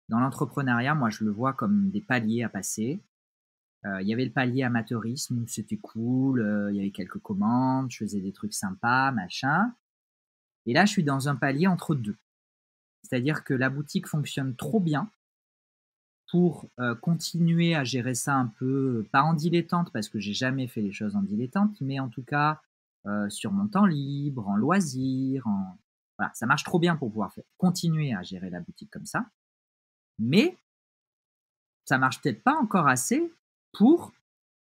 Speaker 2: dans l'entrepreneuriat, moi je le vois comme des paliers à passer. Il y avait le palier amateurisme où c'était cool, il y avait quelques commandes, je faisais des trucs sympas, machin. Et là, je suis dans un palier entre deux. C'est-à-dire que la boutique fonctionne trop bien pour continuer à gérer ça un peu, pas en dilettante, parce que j'ai jamais fait les choses en dilettante, mais en tout cas sur mon temps libre, en loisir, voilà, ça marche trop bien pour pouvoir continuer à gérer la boutique comme ça. Mais ça marche peut-être pas encore assez pour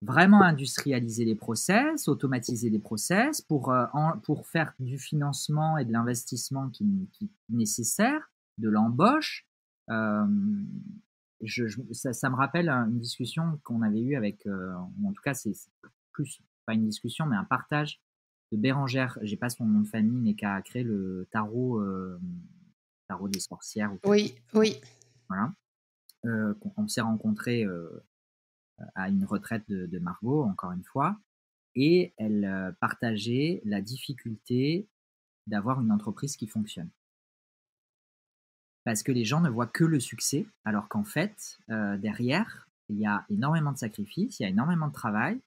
Speaker 2: vraiment industrialiser les process, automatiser les process, pour faire du financement et de l'investissement qui est nécessaire, de l'embauche. Ça me rappelle une discussion qu'on avait eue avec, ou en tout cas c'est plus, pas une discussion, mais un partage de Bérangère, j'ai pas son nom de famille, mais qui a créé le tarot des sorcières. Ou
Speaker 1: Oui, oui.
Speaker 2: voilà. On s'est rencontrés à une retraite de Margot, encore une fois, et elle partageait la difficulté d'avoir une entreprise qui fonctionne. Parce que les gens ne voient que le succès, alors qu'en fait, derrière, il y a énormément de sacrifices, il y a énormément de travail,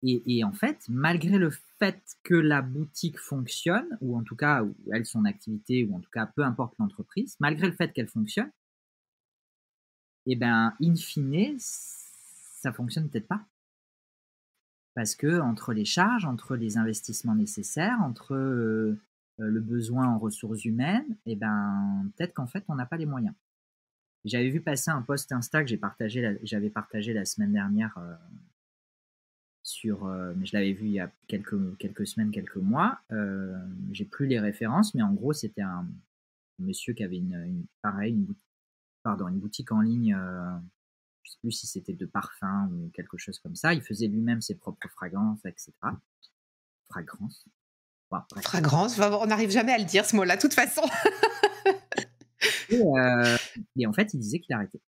Speaker 2: et en fait, malgré le fait que la boutique fonctionne, ou en tout cas, ou elle, son activité, ou en tout cas, peu importe l'entreprise, malgré le fait qu'elle fonctionne, et ben, in fine, ça fonctionne peut-être pas. Parce que entre les charges, entre les investissements nécessaires, entre le besoin en ressources humaines, et ben, peut-être qu'en fait, on n'a pas les moyens. J'avais vu passer un post Insta que j'avais partagé la semaine dernière mais je l'avais vu il y a quelques semaines, quelques mois. J'ai plus les références, mais en gros, c'était un monsieur qui avait une boutique en ligne. Je sais plus si c'était de parfum ou quelque chose comme ça. Il faisait lui-même ses propres fragrances, etc. Fragrance. Bon, bref.
Speaker 1: Fragrance, on n'arrive jamais à le dire ce mot-là, de toute façon.
Speaker 2: Et en fait, il disait qu'il arrêtait.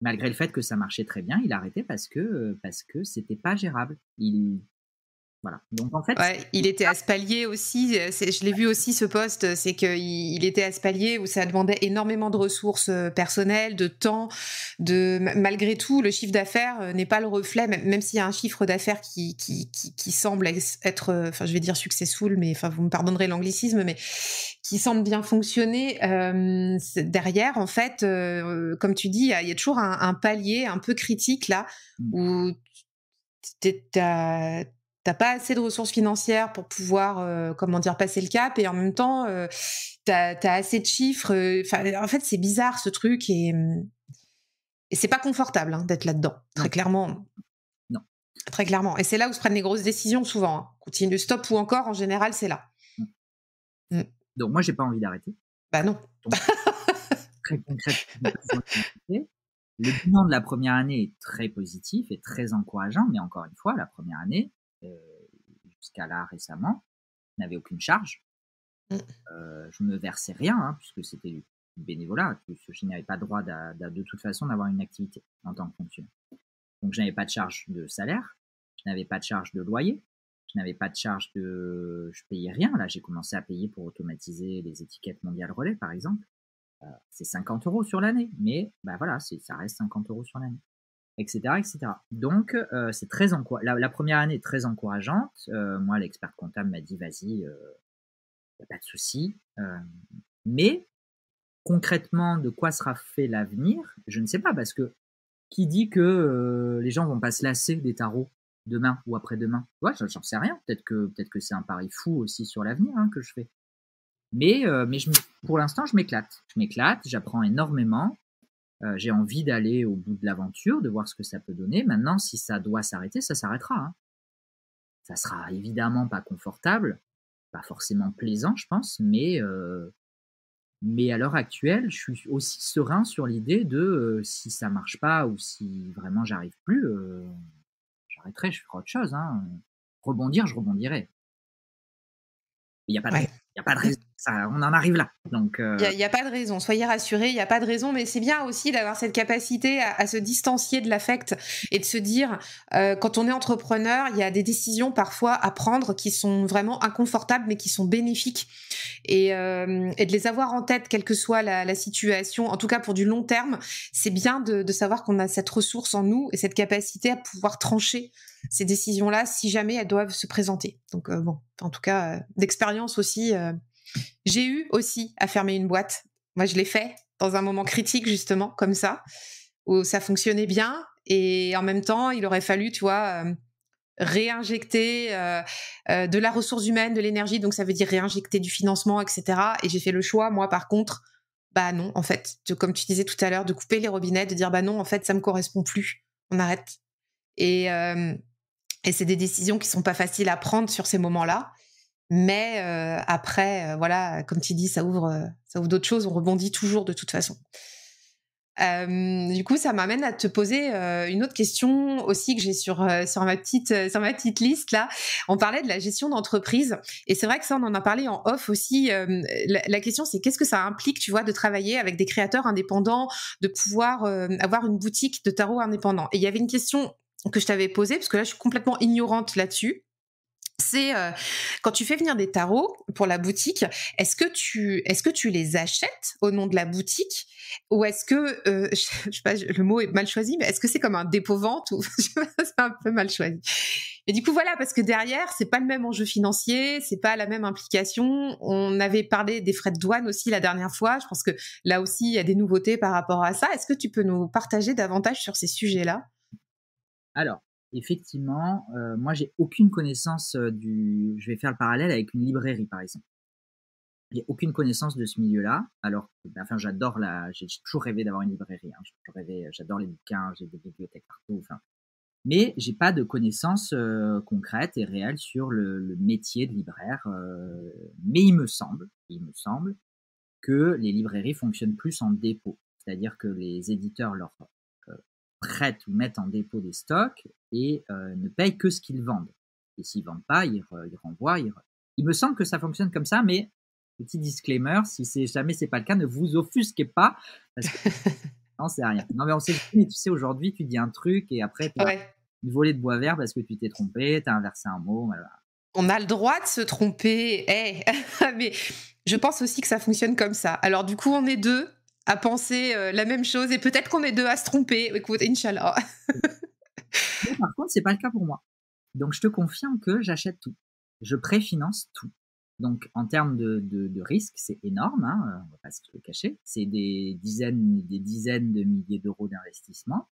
Speaker 2: Malgré le fait que ça marchait très bien, il arrêtait parce que c'était pas gérable. Voilà. Donc en fait,
Speaker 1: ouais, il était à ce palier aussi. Je l'ai vu aussi ce poste. C'est qu'il était à ce palier où ça demandait énormément de ressources personnelles, de temps. Malgré tout, le chiffre d'affaires n'est pas le reflet, même s'il y a un chiffre d'affaires qui semble être, enfin, je vais dire successful, mais enfin, vous me pardonnerez l'anglicisme, mais qui semble bien fonctionner. Derrière, en fait, comme tu dis, il y a toujours un palier un peu critique là où t'as pas assez de ressources financières pour pouvoir, comment dire, passer le cap, et en même temps, t'as assez de chiffres. En fait, c'est bizarre ce truc, et c'est pas confortable hein, d'être là-dedans, très clairement.
Speaker 2: Non.
Speaker 1: Très clairement. Et c'est là où se prennent les grosses décisions souvent. Hein. Continue, stop ou encore, en général, c'est là.
Speaker 2: Donc moi, j'ai pas envie d'arrêter.
Speaker 1: Bah non.
Speaker 2: Donc, très concrètement, le bilan de la première année est très positif et très encourageant, mais encore une fois, la première année, jusqu'à là récemment, n'avait aucune charge. Je me versais rien, hein, puisque c'était du bénévolat, puisque je n'avais pas droit de toute façon d'avoir une activité en tant que fonctionnaire. Donc je n'avais pas de charge de salaire, je n'avais pas de charge de loyer, je n'avais pas de charge je payais rien. Là, j'ai commencé à payer pour automatiser les étiquettes Mondial Relais, par exemple. C'est 50 € sur l'année, mais voilà, ça reste 50 € sur l'année, etc., etc. Donc, c'est très la première année est très encourageante. Moi, l'expert comptable m'a dit, vas-y, il n'y a pas de souci. Mais concrètement, de quoi sera fait l'avenir, je ne sais pas, parce que qui dit que les gens vont pas se lasser des tarots demain ou après-demain? Ouais, j'en sais rien. Peut-être que c'est un pari fou aussi sur l'avenir que je fais. Mais pour l'instant, je m'éclate. J'apprends énormément. J'ai envie d'aller au bout de l'aventure, de voir ce que ça peut donner. Maintenant, si ça doit s'arrêter, ça s'arrêtera. Ça sera évidemment pas confortable, pas forcément plaisant, je pense, mais à l'heure actuelle, je suis aussi serein sur l'idée de si ça marche pas ou si vraiment j'arrive plus, j'arrêterai, je ferai autre chose. Rebondir, je rebondirai. Il n'y a pas de raison. Il y a pas de raison. Ça, on en arrive là. Donc,
Speaker 1: il y a pas de raison. Soyez rassurés, il n'y a pas de raison. Mais c'est bien aussi d'avoir cette capacité à se distancier de l'affect et de se dire, quand on est entrepreneur, il y a des décisions parfois à prendre qui sont vraiment inconfortables, mais qui sont bénéfiques. Et de les avoir en tête, quelle que soit la situation, en tout cas pour du long terme, c'est bien de savoir qu'on a cette ressource en nous et cette capacité à pouvoir trancher ces décisions-là si jamais elles doivent se présenter. Donc bon, en tout cas, d'expérience aussi, j'ai eu aussi à fermer une boîte. Moi, je l'ai fait dans un moment critique, justement, comme ça, où ça fonctionnait bien. Et en même temps, il aurait fallu, tu vois, réinjecter de la ressource humaine, de l'énergie. Donc, ça veut dire réinjecter du financement, etc. Et j'ai fait le choix, moi, par contre, bah non, en fait, comme tu disais tout à l'heure, de couper les robinets, de dire, bah non, en fait, ça me correspond plus. On arrête. Et c'est des décisions qui sont pas faciles à prendre sur ces moments-là. Mais après, voilà, comme tu dis, ça ouvre d'autres choses. On rebondit toujours de toute façon. Du coup, ça m'amène à te poser une autre question aussi que j'ai sur ma petite liste là. On parlait de la gestion d'entreprise et c'est vrai que ça, on en a parlé en off aussi. La question, c'est qu'est-ce que ça implique, tu vois, de travailler avec des créateurs indépendants, de pouvoir avoir une boutique de tarot indépendant. Et il y avait une question que je t'avais posée parce que là, je suis complètement ignorante là-dessus. C'est quand tu fais venir des tarots pour la boutique, est-ce que tu les achètes au nom de la boutique ou est-ce que je sais pas, le mot est mal choisi, mais est-ce que c'est comme un dépôt-vente ou c'est un peu mal choisi. Et du coup voilà, parce que derrière c'est pas le même enjeu financier, c'est pas la même implication. On avait parlé des frais de douane aussi la dernière fois. Je pense que là aussi il y a des nouveautés par rapport à ça. Est-ce que tu peux nous partager davantage sur ces sujets-là?
Speaker 2: Alors, effectivement, moi, j'ai aucune connaissance je vais faire le parallèle avec une librairie, par exemple. J'ai aucune connaissance de ce milieu-là, alors que, enfin, j'ai toujours rêvé d'avoir une librairie. J'ai toujours rêvé, j'adore les bouquins, j'ai des bibliothèques partout, enfin. Mais j'ai pas de connaissances concrètes et réelles sur le métier de libraire. Mais il me semble que les librairies fonctionnent plus en dépôt, c'est-à-dire que les éditeurs leur prêtent ou mettent en dépôt des stocks et ne payent que ce qu'ils vendent. Et s'ils vendent pas, ils renvoient. Il me semble que ça fonctionne comme ça, mais petit disclaimer, si jamais c'est pas le cas, ne vous offusquez pas, parce que non, c'est rien. Non, mais on sait, mais tu sais, aujourd'hui, tu dis un truc et après, tu as une volée de bois vert parce que tu t'es trompé, tu as inversé un mot. Voilà.
Speaker 1: On a le droit de se tromper, mais je pense aussi que ça fonctionne comme ça. Alors du coup, on est deux à penser la même chose et peut-être qu'on est deux à se tromper. Écoute, Inch'Allah.
Speaker 2: Mais par contre, c'est pas le cas pour moi. Donc, je te confirme que j'achète tout. Je préfinance tout. Donc, en termes de risque, c'est énorme, on va pas se le cacher. C'est des dizaines de milliers d'euros d'investissement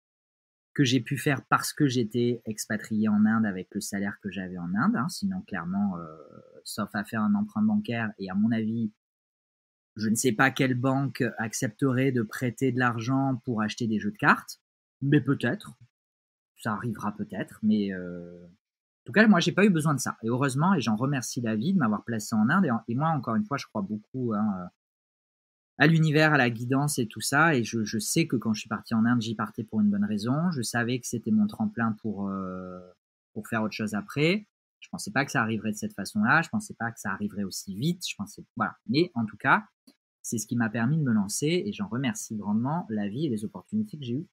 Speaker 2: que j'ai pu faire parce que j'étais expatrié en Inde avec le salaire que j'avais en Inde. Sinon, clairement, sauf à faire un emprunt bancaire, et à mon avis, je ne sais pas quelle banque accepterait de prêter de l'argent pour acheter des jeux de cartes, mais peut-être. Ça arrivera peut-être, mais en tout cas, moi, j'ai pas eu besoin de ça. Et heureusement, et j'en remercie la vie de m'avoir placé en Inde. Et moi, encore une fois, je crois beaucoup à l'univers, à la guidance et tout ça. Et je sais que quand je suis parti en Inde, j'y partais pour une bonne raison. Je savais que c'était mon tremplin pour faire autre chose après. Je pensais pas que ça arriverait de cette façon-là. Je pensais pas que ça arriverait aussi vite. Voilà. Mais en tout cas, c'est ce qui m'a permis de me lancer et j'en remercie grandement la vie et les opportunités que j'ai eues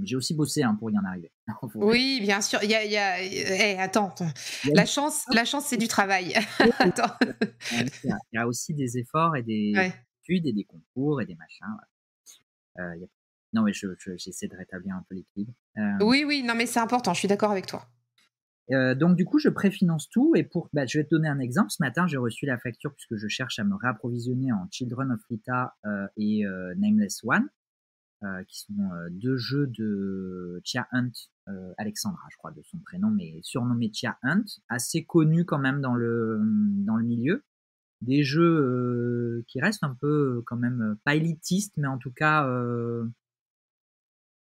Speaker 2: j'ai aussi bossé pour y en arriver.
Speaker 1: Oui, bien sûr. Attends. La chance, c'est du travail. Attends.
Speaker 2: Il y a aussi des efforts et des études et des concours et des machins. Non, mais j'essaie de rétablir un peu l'équilibre.
Speaker 1: Oui, non, mais c'est important. Je suis d'accord avec toi.
Speaker 2: Donc du coup, je préfinance tout et je vais te donner un exemple. Ce matin, j'ai reçu la facture puisque je cherche à me réapprovisionner en Children of Lita et Nameless One. qui sont 2 jeux de Chia Hunt, Alexandra, je crois de son prénom, mais surnommé Chia Hunt, assez connu quand même dans le milieu. Des jeux qui restent un peu quand même pas élitistes, mais en tout cas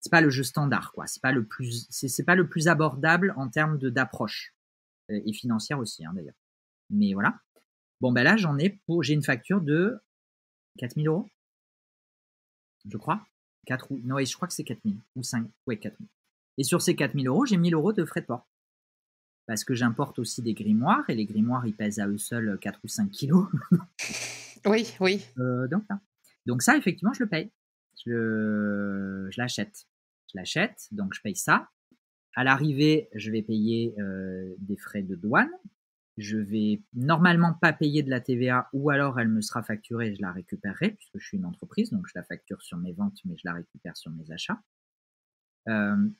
Speaker 2: c'est pas le jeu standard, quoi. C'est pas le plus abordable en termes d'approche et financière aussi, hein, d'ailleurs. Mais voilà. Bon, ben là, j'ai une facture de 4 000 €, je crois. 4 ou, non, je crois que c'est 4 000 ou 5, ouais, 4 000. Et sur ces 4 000 €, j'ai 1 000 € de frais de port. Parce que j'importe aussi des grimoires, et les grimoires, ils pèsent à eux seuls 4 ou 5 kilos.
Speaker 1: Oui, oui.
Speaker 2: Donc ça, effectivement, je le paye. Je l'achète. Donc je paye ça. À l'arrivée, je vais payer des frais de douane. Je vais normalement pas payer de la TVA, ou alors elle me sera facturée et je la récupérerai, puisque je suis une entreprise, donc je la facture sur mes ventes, mais je la récupère sur mes achats.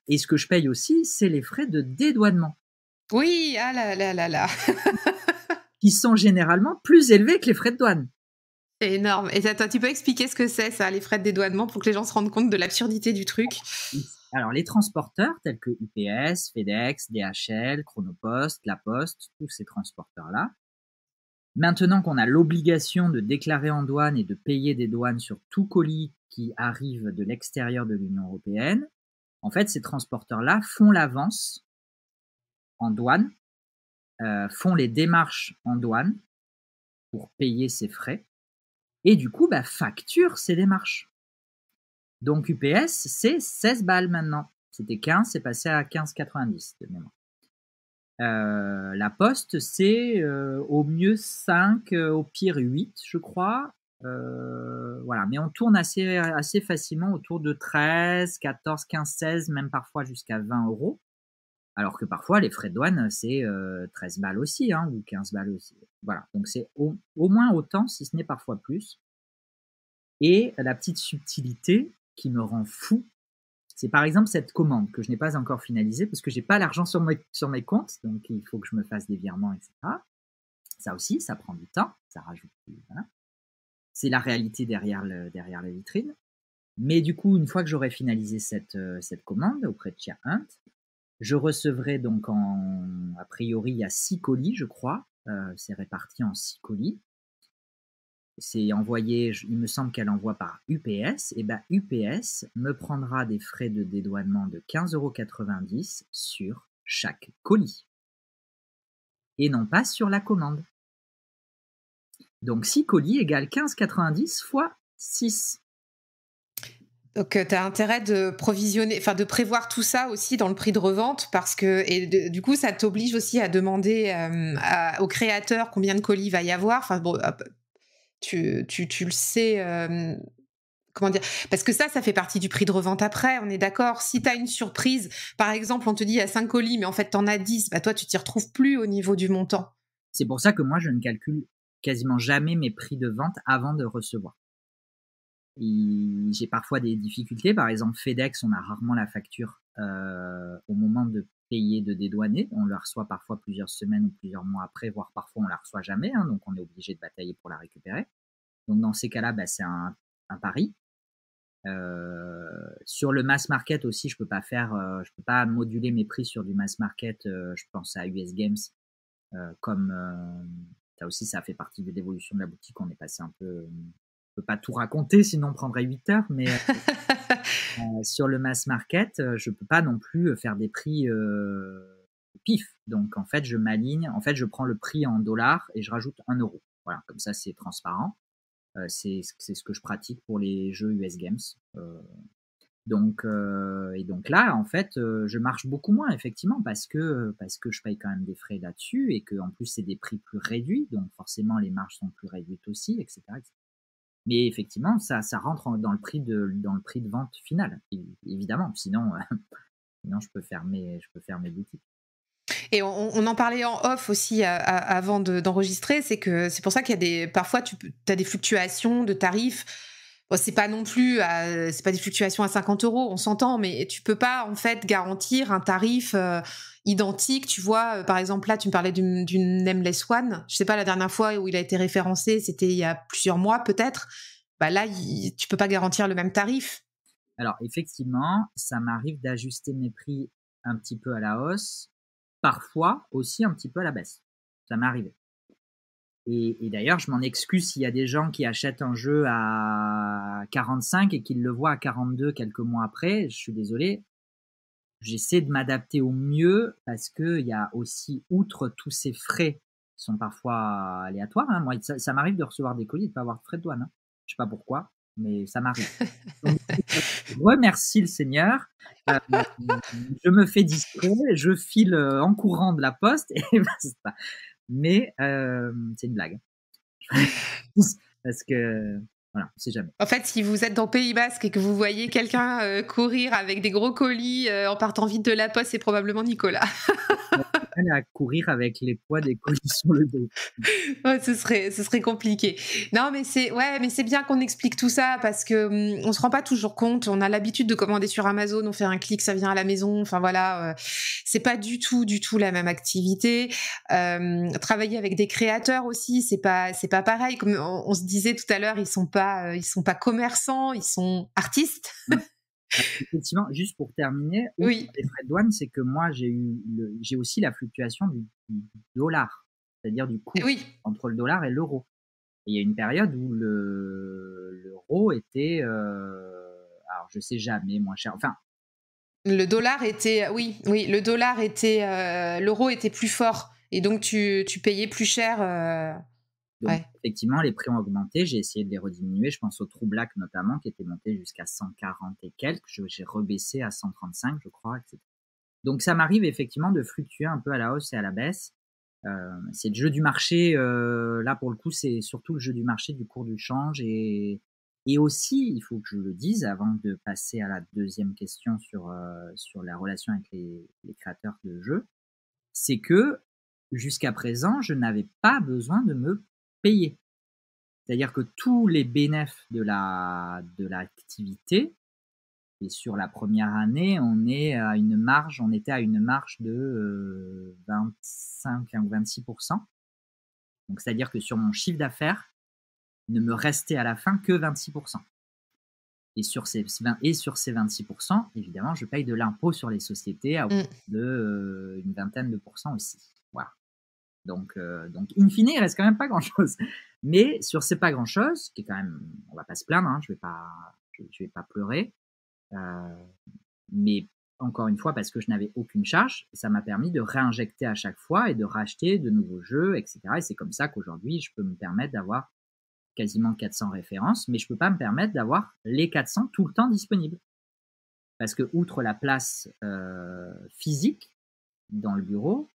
Speaker 2: Et ce que je paye aussi, c'est les frais de dédouanement.
Speaker 1: Oui, ah là là là là.
Speaker 2: Qui sont généralement plus élevés que les frais de douane.
Speaker 1: C'est énorme. Et attends, tu peux expliquer ce que c'est, ça, les frais de dédouanement, pour que les gens se rendent compte de l'absurdité du truc?
Speaker 2: Alors, les transporteurs tels que UPS, FedEx, DHL, Chronopost, La Poste, tous ces transporteurs-là, maintenant qu'on a l'obligation de déclarer en douane et de payer des douanes sur tout colis qui arrive de l'extérieur de l'Union européenne, en fait, ces transporteurs-là font l'avance en douane, font les démarches en douane pour payer ces frais, et du coup, facturent ces démarches. Donc UPS, c'est 16 balles maintenant. C'était 15, c'est passé à 15,90 de mémoire. La Poste, c'est au mieux 5, au pire 8, je crois. Voilà, mais on tourne assez facilement autour de 13, 14, 15, 16, même parfois jusqu'à 20 €. Alors que parfois, les frais de douane, c'est 13 balles aussi, hein, ou 15 balles aussi. Voilà, donc c'est au moins autant, si ce n'est parfois plus. Et la petite subtilité qui me rend fou, c'est par exemple cette commande que je n'ai pas encore finalisée parce que j'ai pas l'argent sur mes comptes, donc il faut que je me fasse des virements, etc. Ça aussi, ça prend du temps, ça rajoute. Voilà. C'est la réalité derrière la vitrine. Mais du coup, une fois que j'aurai finalisé cette commande auprès de Chia Hunt, je recevrai donc a priori, il y a 6 colis, je crois. C'est réparti en 6 colis. C'est envoyé, il me semble qu'elle envoie par UPS, et UPS me prendra des frais de dédouanement de 15,90 € sur chaque colis. Et non pas sur la commande. Donc 6 colis égale 15,90 fois 6.
Speaker 1: Donc, tu as intérêt de provisionner, enfin de prévoir tout ça aussi dans le prix de revente, parce que du coup, ça t'oblige aussi à demander au créateur combien de colis il va y avoir. Enfin bon, tu le sais, comment dire? Parce que ça fait partie du prix de revente après, on est d'accord? Si tu as une surprise, par exemple, on te dit il y a 5 colis, mais en fait, tu en as 10, toi, tu t'y retrouves plus au niveau du montant.
Speaker 2: C'est pour ça que moi, je ne calcule quasiment jamais mes prix de vente avant de recevoir. J'ai parfois des difficultés. Par exemple, FedEx, on a rarement la facture au moment de payer, de dédouaner. On la reçoit parfois plusieurs semaines ou plusieurs mois après, voire parfois on la reçoit jamais, hein, donc on est obligé de batailler pour la récupérer. Donc dans ces cas-là, c'est un pari. Sur le mass market aussi, je peux pas moduler mes prix sur du mass market. Je pense à US Games, comme ça aussi, ça fait partie de l'évolution de la boutique. On est passé un peu, je peux pas tout raconter, sinon on prendrait 8 heures, mais sur le mass market, je peux pas non plus faire des prix pif. Donc en fait, je m'aligne. En fait, je prends le prix en dollars et je rajoute 1 €. Voilà, comme ça, c'est transparent. C'est ce que je pratique pour les jeux US Games. Donc là, en fait, je marche beaucoup moins, effectivement, parce que je paye quand même des frais là-dessus, et que en plus, c'est des prix plus réduits, donc forcément, les marges sont plus réduites aussi, etc. etc. Mais effectivement, ça rentre dans le prix de vente final, évidemment. Sinon, je peux fermer boutiques.
Speaker 1: Et on en parlait en off aussi avant d'enregistrer, c'est pour ça qu'il y a parfois tu as des fluctuations de tarifs. Bon, c'est pas non plus, c'est pas des fluctuations à 50 €, on s'entend, mais tu peux pas en fait garantir un tarif identique. Tu vois, par exemple là, tu me parlais d'une Nameless One. Je sais pas, la dernière fois où il a été référencé, c'était il y a plusieurs mois peut-être. Là, tu peux pas garantir le même tarif.
Speaker 2: Alors effectivement, ça m'arrive d'ajuster mes prix un petit peu à la hausse, parfois aussi un petit peu à la baisse. Ça m'est arrivé. Et d'ailleurs, je m'en excuse s'il y a des gens qui achètent un jeu à 45 et qu'ils le voient à 42 quelques mois après. Je suis désolé. J'essaie de m'adapter au mieux parce qu'il y a aussi, outre tous ces frais qui sont parfois aléatoires, hein, moi, ça m'arrive de recevoir des colis et de ne pas avoir de frais de douane. Hein. Je ne sais pas pourquoi, mais ça m'arrive. Donc, je remercie le Seigneur. Je me fais discret, je file en courant de la poste et basta. Mais c'est une blague. Parce que, voilà, on sait jamais.
Speaker 1: En fait, si vous êtes dans Pays Basque et que vous voyez quelqu'un courir avec des gros colis en partant vite de la poste, c'est probablement Nicolas.
Speaker 2: Elle à courir avec les poids des colis sur le dos.
Speaker 1: Ouais, ce serait compliqué. Non, mais c'est bien qu'on explique tout ça parce que on se rend pas toujours compte. On a l'habitude de commander sur Amazon, on fait un clic, ça vient à la maison. Enfin voilà, c'est pas du tout la même activité. Travailler avec des créateurs aussi, c'est pas pareil. Comme on se disait tout à l'heure, ils sont pas commerçants, ils sont artistes.
Speaker 2: Effectivement, juste pour terminer,
Speaker 1: Oui.
Speaker 2: les frais de douane, c'est que moi, j'ai aussi la fluctuation du dollar, c'est-à-dire du cours entre le dollar et l'euro. Et il y a une période où l'euro était, alors je sais jamais, moins cher. Enfin,
Speaker 1: le dollar était, le dollar était, l'euro était plus fort et donc tu payais plus cher.
Speaker 2: donc, effectivement, les prix ont augmenté. J'ai essayé de les rediminuer. Je pense au True Black notamment, qui était monté jusqu'à 140 et quelques. J'ai rebaissé à 135, je crois, etc. Donc, ça m'arrive effectivement de fluctuer un peu à la hausse et à la baisse. C'est le jeu du marché. Là, pour le coup, c'est surtout le jeu du marché du cours du change. Et aussi, il faut que je le dise avant de passer à la deuxième question sur la relation avec les créateurs de jeux, c'est que jusqu'à présent, je n'avais pas besoin de me payer. C'est-à-dire que tous les bénéfices de l'activité, et sur la première année, on était à une marge de 25 ou 26%. Donc, c'est-à-dire que sur mon chiffre d'affaires, il ne me restait à la fin que 26%. Et sur ces 26%, évidemment, je paye de l'impôt sur les sociétés à de une vingtaine de pourcents aussi. Voilà. Donc, in fine, il reste quand même pas grand-chose. Mais sur ces pas grand-chose, qui est quand même, on va pas se plaindre, hein, je vais pas pleurer. Mais encore une fois, parce que je n'avais aucune charge, ça m'a permis de réinjecter à chaque fois et de racheter de nouveaux jeux, etc. Et c'est comme ça qu'aujourd'hui, je peux me permettre d'avoir quasiment 400 références, mais je peux pas me permettre d'avoir les 400 tout le temps disponibles. Parce que, outre la place physique dans le bureau,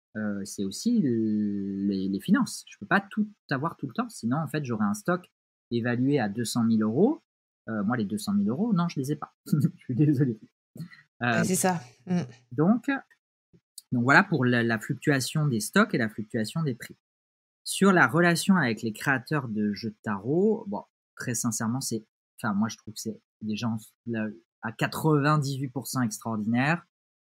Speaker 2: c'est aussi les finances. Je peux pas tout avoir tout le temps, sinon en fait j'aurais un stock évalué à 200 000 euros. Moi, les 200 000 euros, non, je les ai pas. Je suis désolé.
Speaker 1: C'est ça.
Speaker 2: Donc voilà pour la fluctuation des stocks et la fluctuation des prix. Sur la relation avec les créateurs de jeux de tarot, bon, très sincèrement, moi je trouve que c'est des gens à 98% extraordinaires,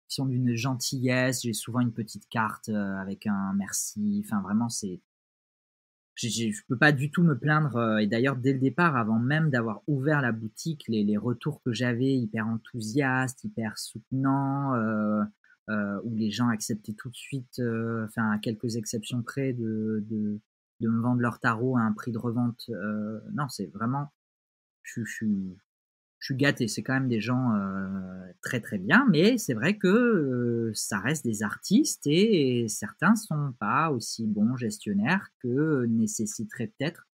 Speaker 2: qui sont d'une gentillesse. J'ai souvent une petite carte avec un merci. Enfin, vraiment, je peux pas du tout me plaindre. Et d'ailleurs, dès le départ, avant même d'avoir ouvert la boutique, les retours que j'avais, hyper enthousiastes, hyper soutenants, où les gens acceptaient tout de suite, à quelques exceptions près, de me vendre leur tarot à un prix de revente. Non, c'est vraiment, je suis gâté. C'est quand même des gens très très bien, mais c'est vrai que ça reste des artistes et certains sont pas aussi bons gestionnaires que nécessiterait peut-être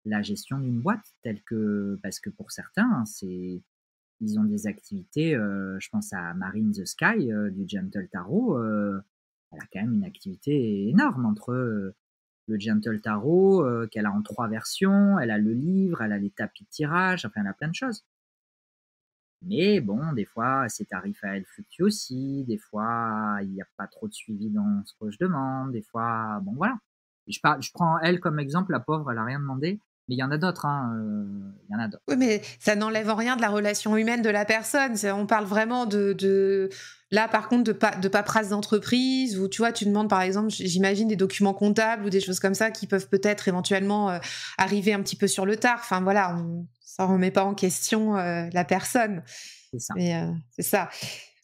Speaker 2: la gestion d'une boîte, parce que pour certains, ils ont des activités. Je pense à Marine the Sky du Gentle Tarot. Elle a quand même une activité énorme entre le Gentle Tarot qu'elle a en 3 versions, elle a le livre, elle a les tapis de tirage, enfin elle a plein de choses. Mais bon, des fois, ses tarifs à elle fluctuent aussi. Des fois, il n'y a pas trop de suivi dans ce que je demande. Des fois, bon, voilà. Je prends elle comme exemple, la pauvre, elle n'a rien demandé. Mais il y en a d'autres, il y en a d'autres.
Speaker 1: Oui, mais ça n'enlève en rien de la relation humaine de la personne. On parle vraiment là, par contre, de paperasse d'entreprise, où tu vois, tu demandes, par exemple, j'imagine, des documents comptables ou des choses comme ça qui peuvent peut-être éventuellement arriver un petit peu sur le tard. Enfin, voilà, ça ne remet pas en question la personne.
Speaker 2: c'est ça.
Speaker 1: Mais c'est ça.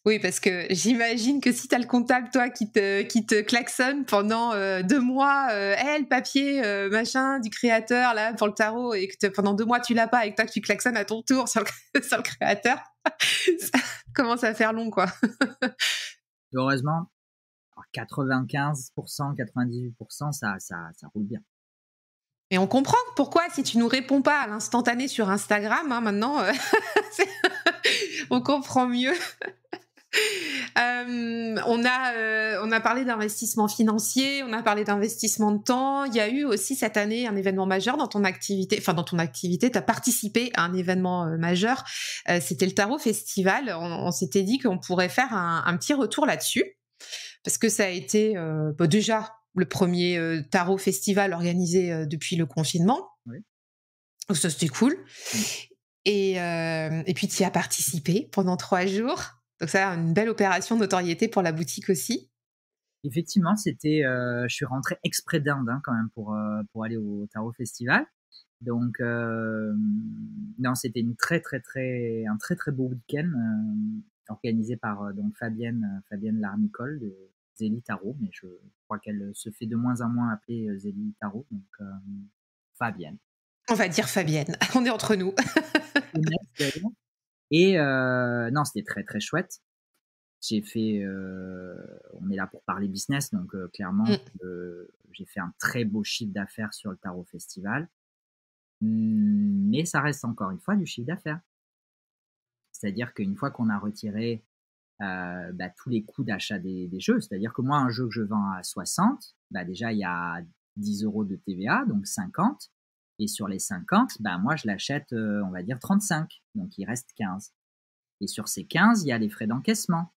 Speaker 1: Oui, parce que j'imagine que si tu as le comptable, toi, qui te klaxonne pendant 2 mois, «Hey, le papier, machin, du créateur, là, pour le tarot», et que pendant 2 mois, tu l'as pas et que toi, que tu klaxonnes à ton tour sur le sur le créateur, ça commence à faire long, quoi.
Speaker 2: Heureusement, 95%, 98%, ça roule bien.
Speaker 1: Et on comprend pourquoi, si tu nous réponds pas à l'instantané sur Instagram, hein, maintenant, c'est on comprend mieux. On a parlé d'investissement financier, on a parlé d'investissement de temps. Il y a eu aussi cette année un événement majeur dans ton activité. Enfin, dans ton activité, tu as participé à un événement majeur. C'était le Tarot Festival. On s'était dit qu'on pourrait faire un petit retour là-dessus. Parce que ça a été déjà le premier Tarot Festival organisé depuis le confinement.
Speaker 2: Oui.
Speaker 1: Donc ça, c'était cool.
Speaker 2: Mm.
Speaker 1: Et puis, tu y as participé pendant 3 jours. Donc ça, une belle opération de notoriété pour la boutique aussi.
Speaker 2: Effectivement, je suis rentré exprès d'Inde quand même pour aller au Tarot Festival. Donc, non, c'était un très très beau week-end organisé par donc Fabienne Larnicole de Zélie Tarot, mais je crois qu'elle se fait de moins en moins appeler Zélie Tarot, donc Fabienne.
Speaker 1: On va dire Fabienne, on est entre nous.
Speaker 2: Et non, c'était très très chouette. J'ai fait, on est là pour parler business, donc clairement, j'ai fait un très beau chiffre d'affaires sur le Tarot Festival. Mais ça reste encore une fois du chiffre d'affaires. C'est-à-dire qu'une fois qu'on a retiré tous les coûts d'achat des jeux, c'est-à-dire que moi, un jeu que je vends à 60, déjà, il y a 10 € de TVA, donc 50. Et sur les 50, moi, je l'achète, on va dire 35. Donc, il reste 15. Et sur ces 15, il y a les frais d'encaissement.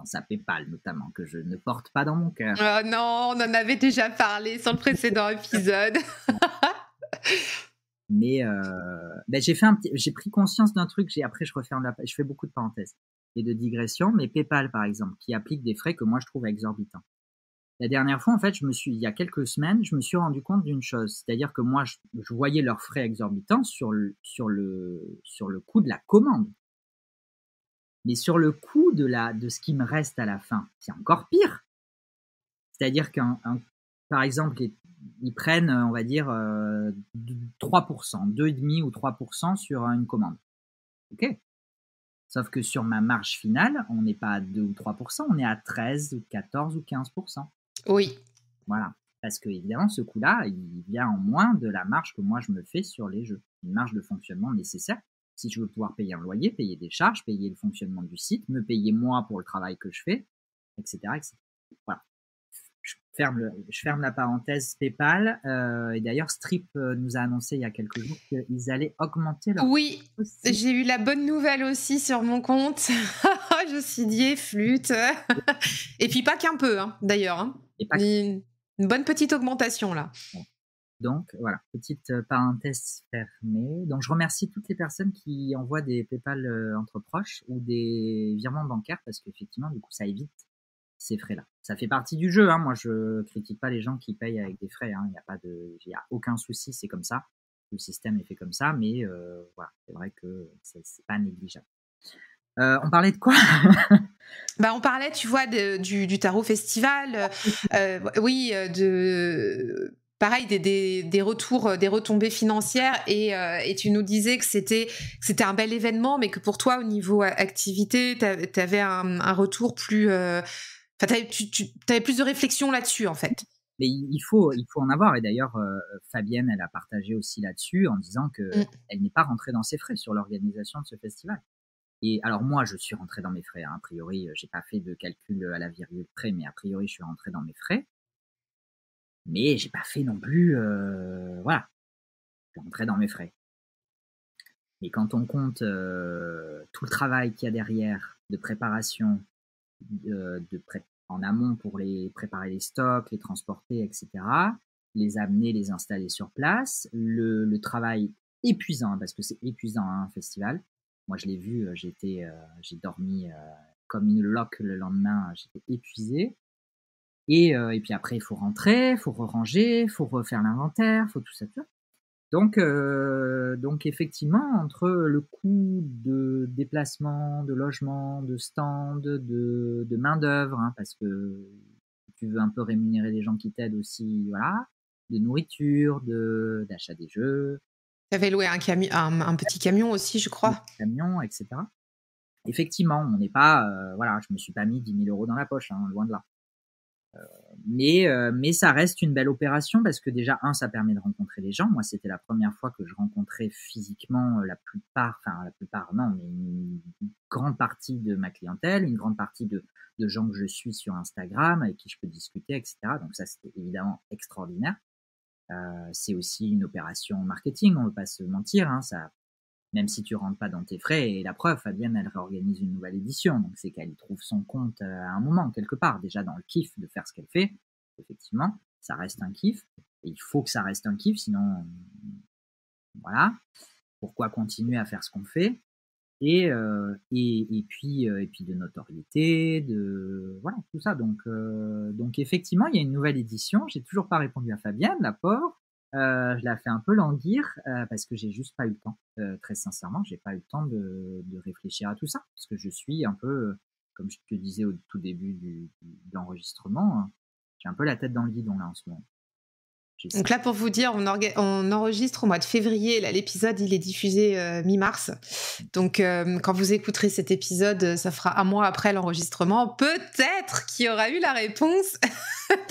Speaker 2: Ça PayPal notamment, que je ne porte pas dans mon cœur.
Speaker 1: Oh non, on en avait déjà parlé sur le précédent épisode.
Speaker 2: Mais j'ai pris conscience d'un truc. Après, je fais beaucoup de parenthèses et de digressions. Mais PayPal, par exemple, qui applique des frais que moi je trouve exorbitants. La dernière fois, en fait, il y a quelques semaines, je me suis rendu compte d'une chose, c'est-à-dire que moi, je voyais leurs frais exorbitants sur le coût de la commande. Mais sur le coût de ce qui me reste à la fin, c'est encore pire. C'est-à-dire par exemple, ils prennent, on va dire, 3%, 2,5 ou 3% sur une commande. OK. Sauf que sur ma marge finale, on n'est pas à 2 ou 3%, on est à 13 ou 14 ou 15%.
Speaker 1: Oui.
Speaker 2: Voilà. Parce que, évidemment, ce coût-là, il vient en moins de la marge que moi je me fais sur les jeux. Une marge de fonctionnement nécessaire. Si je veux pouvoir payer un loyer, payer des charges, payer le fonctionnement du site, me payer moi pour le travail que je fais, etc. etc. Voilà. Je ferme la parenthèse PayPal. Et d'ailleurs, Strip nous a annoncé il y a quelques jours qu'ils allaient augmenter leur...
Speaker 1: Oui, j'ai eu la bonne nouvelle aussi sur mon compte. Je me suis dit, flûte. Et puis pas qu'un peu, hein, d'ailleurs. Hein. Une bonne petite augmentation, là.
Speaker 2: Bon. Donc, voilà, petite parenthèse fermée. Donc, je remercie toutes les personnes qui envoient des PayPal entre proches ou des virements bancaires parce qu'effectivement, du coup, ça évite ces frais-là. Ça fait partie du jeu. Hein. Moi, je critique pas les gens qui payent avec des frais. Hein. Il y a aucun souci, c'est comme ça. Le système est fait comme ça, mais voilà, c'est vrai que c'est pas négligeable. On parlait de quoi?
Speaker 1: On parlait, tu vois, du Tarot Festival. Oui, pareil, des retours, des retombées financières, et tu nous disais que c'était un bel événement, mais que pour toi, au niveau activité, tu avais un retour plus... tu avais plus de réflexion là-dessus, en fait.
Speaker 2: Mais il faut en avoir. Et d'ailleurs, Fabienne, elle a partagé aussi là-dessus en disant qu'elle n'est pas rentrée dans ses frais sur l'organisation de ce festival. Et alors moi, je suis rentré dans mes frais. Hein. A priori, j'ai pas fait de calcul à la virgule près, mais a priori, je suis rentré dans mes frais. Mais j'ai pas fait non plus... voilà. Je suis rentré dans mes frais. Mais quand on compte tout le travail qu'il y a derrière de préparation, en amont pour préparer les stocks, les transporter, etc., les amener, les installer sur place, le travail épuisant, parce que c'est épuisant un festival. Moi, je l'ai vu, j'ai dormi comme une loque le lendemain, j'étais épuisé. Et puis après, il faut rentrer, il faut ranger, il faut refaire l'inventaire, il faut tout ça. Donc effectivement, entre le coût de déplacement, de logement, de stand, de main-d'œuvre, hein, parce que tu veux un peu rémunérer les gens qui t'aident aussi, voilà, de nourriture, d'achat des jeux,
Speaker 1: Tu avais loué un petit camion aussi, je
Speaker 2: de
Speaker 1: crois.
Speaker 2: camions, etc. Effectivement, on n'est pas, voilà, je me suis pas mis 10 000 € dans la poche, hein, loin de là. Mais ça reste une belle opération parce que déjà, ça permet de rencontrer les gens. Moi, c'était la première fois que je rencontrais physiquement la plupart non, mais une grande partie de ma clientèle, une grande partie de gens que je suis sur Instagram, avec qui je peux discuter, etc. Donc ça, c'était évidemment extraordinaire. C'est aussi une opération marketing, on ne veut pas se mentir, hein, ça, même si tu rentres pas dans tes frais. Et la preuve, Fabienne, elle réorganise une nouvelle édition. Donc, c'est qu'elle y trouve son compte à un moment, quelque part. Déjà dans le kiff de faire ce qu'elle fait. Effectivement, ça reste un kiff. Et il faut que ça reste un kiff, sinon, voilà. Pourquoi continuer à faire ce qu'on fait? Et puis de notoriété, voilà, tout ça. Donc effectivement, il y a une nouvelle édition. J'ai toujours pas répondu à Fabienne, la pauvre. Je la fais un peu languir parce que j'ai juste pas eu le temps. Très sincèrement, j'ai pas eu le temps de réfléchir à tout ça parce que je suis un peu, comme je te disais au tout début de l'enregistrement, hein, j'ai un peu la tête dans le guidon là en ce moment.
Speaker 1: Donc là, pour vous dire, on enregistre au mois de février. Là, l'épisode, il est diffusé mi-mars. Donc, quand vous écouterez cet épisode, ça fera un mois après l'enregistrement. Peut-être qu'il y aura eu la réponse.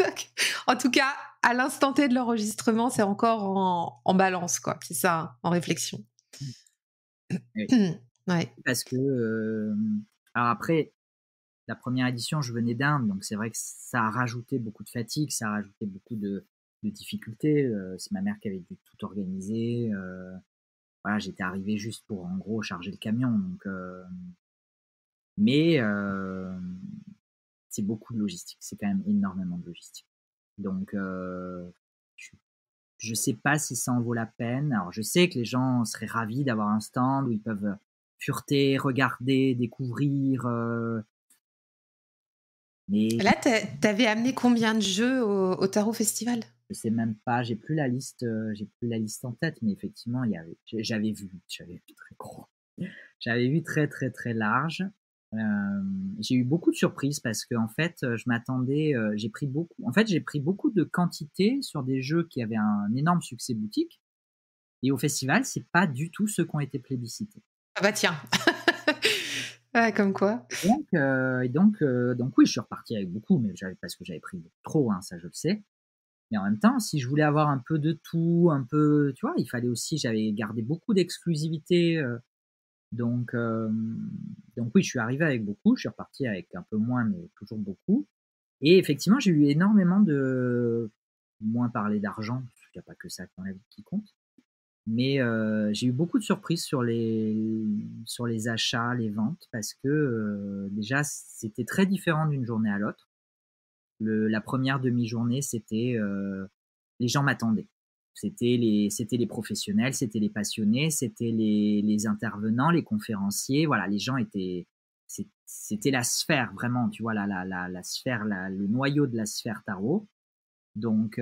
Speaker 1: Donc, en tout cas, à l'instant T de l'enregistrement, c'est encore en balance, quoi. C'est ça, hein, en réflexion.
Speaker 2: Oui.
Speaker 1: Ouais.
Speaker 2: Parce que, alors après, la première édition, je venais d'Inde, donc c'est vrai que ça a rajouté beaucoup de fatigue, ça a rajouté beaucoup de difficultés. C'est ma mère qui avait dû tout organiser. Voilà, j'étais arrivé juste pour, en gros, charger le camion. Donc, mais c'est beaucoup de logistique. C'est quand même énormément de logistique. Donc, je sais pas si ça en vaut la peine. Alors, je sais que les gens seraient ravis d'avoir un stand où ils peuvent fureter, regarder, découvrir. Mais
Speaker 1: Là, t'avais amené combien de jeux au Tarot Festival?
Speaker 2: je sais même pas, j'ai plus la liste en tête, mais effectivement, j'avais vu très gros. J'avais vu très très très large. J'ai eu beaucoup de surprises parce que en fait, je m'attendais, j'ai pris beaucoup de quantité sur des jeux qui avaient un énorme succès boutique. Et au festival, c'est pas du tout ceux qui ont été plébiscités.
Speaker 1: Ah bah tiens. Ouais, comme quoi.
Speaker 2: Donc oui, je suis reparti avec beaucoup, mais parce que j'avais pris trop, hein, ça je le sais. Mais en même temps, si je voulais avoir un peu de tout, un peu, tu vois, il fallait aussi, j'avais gardé beaucoup d'exclusivité. Donc oui, je suis arrivé avec beaucoup, je suis reparti avec un peu moins, mais toujours beaucoup. Et effectivement, j'ai eu énormément moins parler d'argent, parce qu'il n'y a pas que ça dans la vie qui compte. Mais j'ai eu beaucoup de surprises sur les achats, les ventes, parce que déjà, c'était très différent d'une journée à l'autre. La première demi-journée, c'était les gens m'attendaient. C'était les professionnels, c'était les passionnés, c'était les intervenants, les conférenciers. Voilà, les gens c'était la sphère vraiment, tu vois, la sphère, le noyau de la sphère tarot. Donc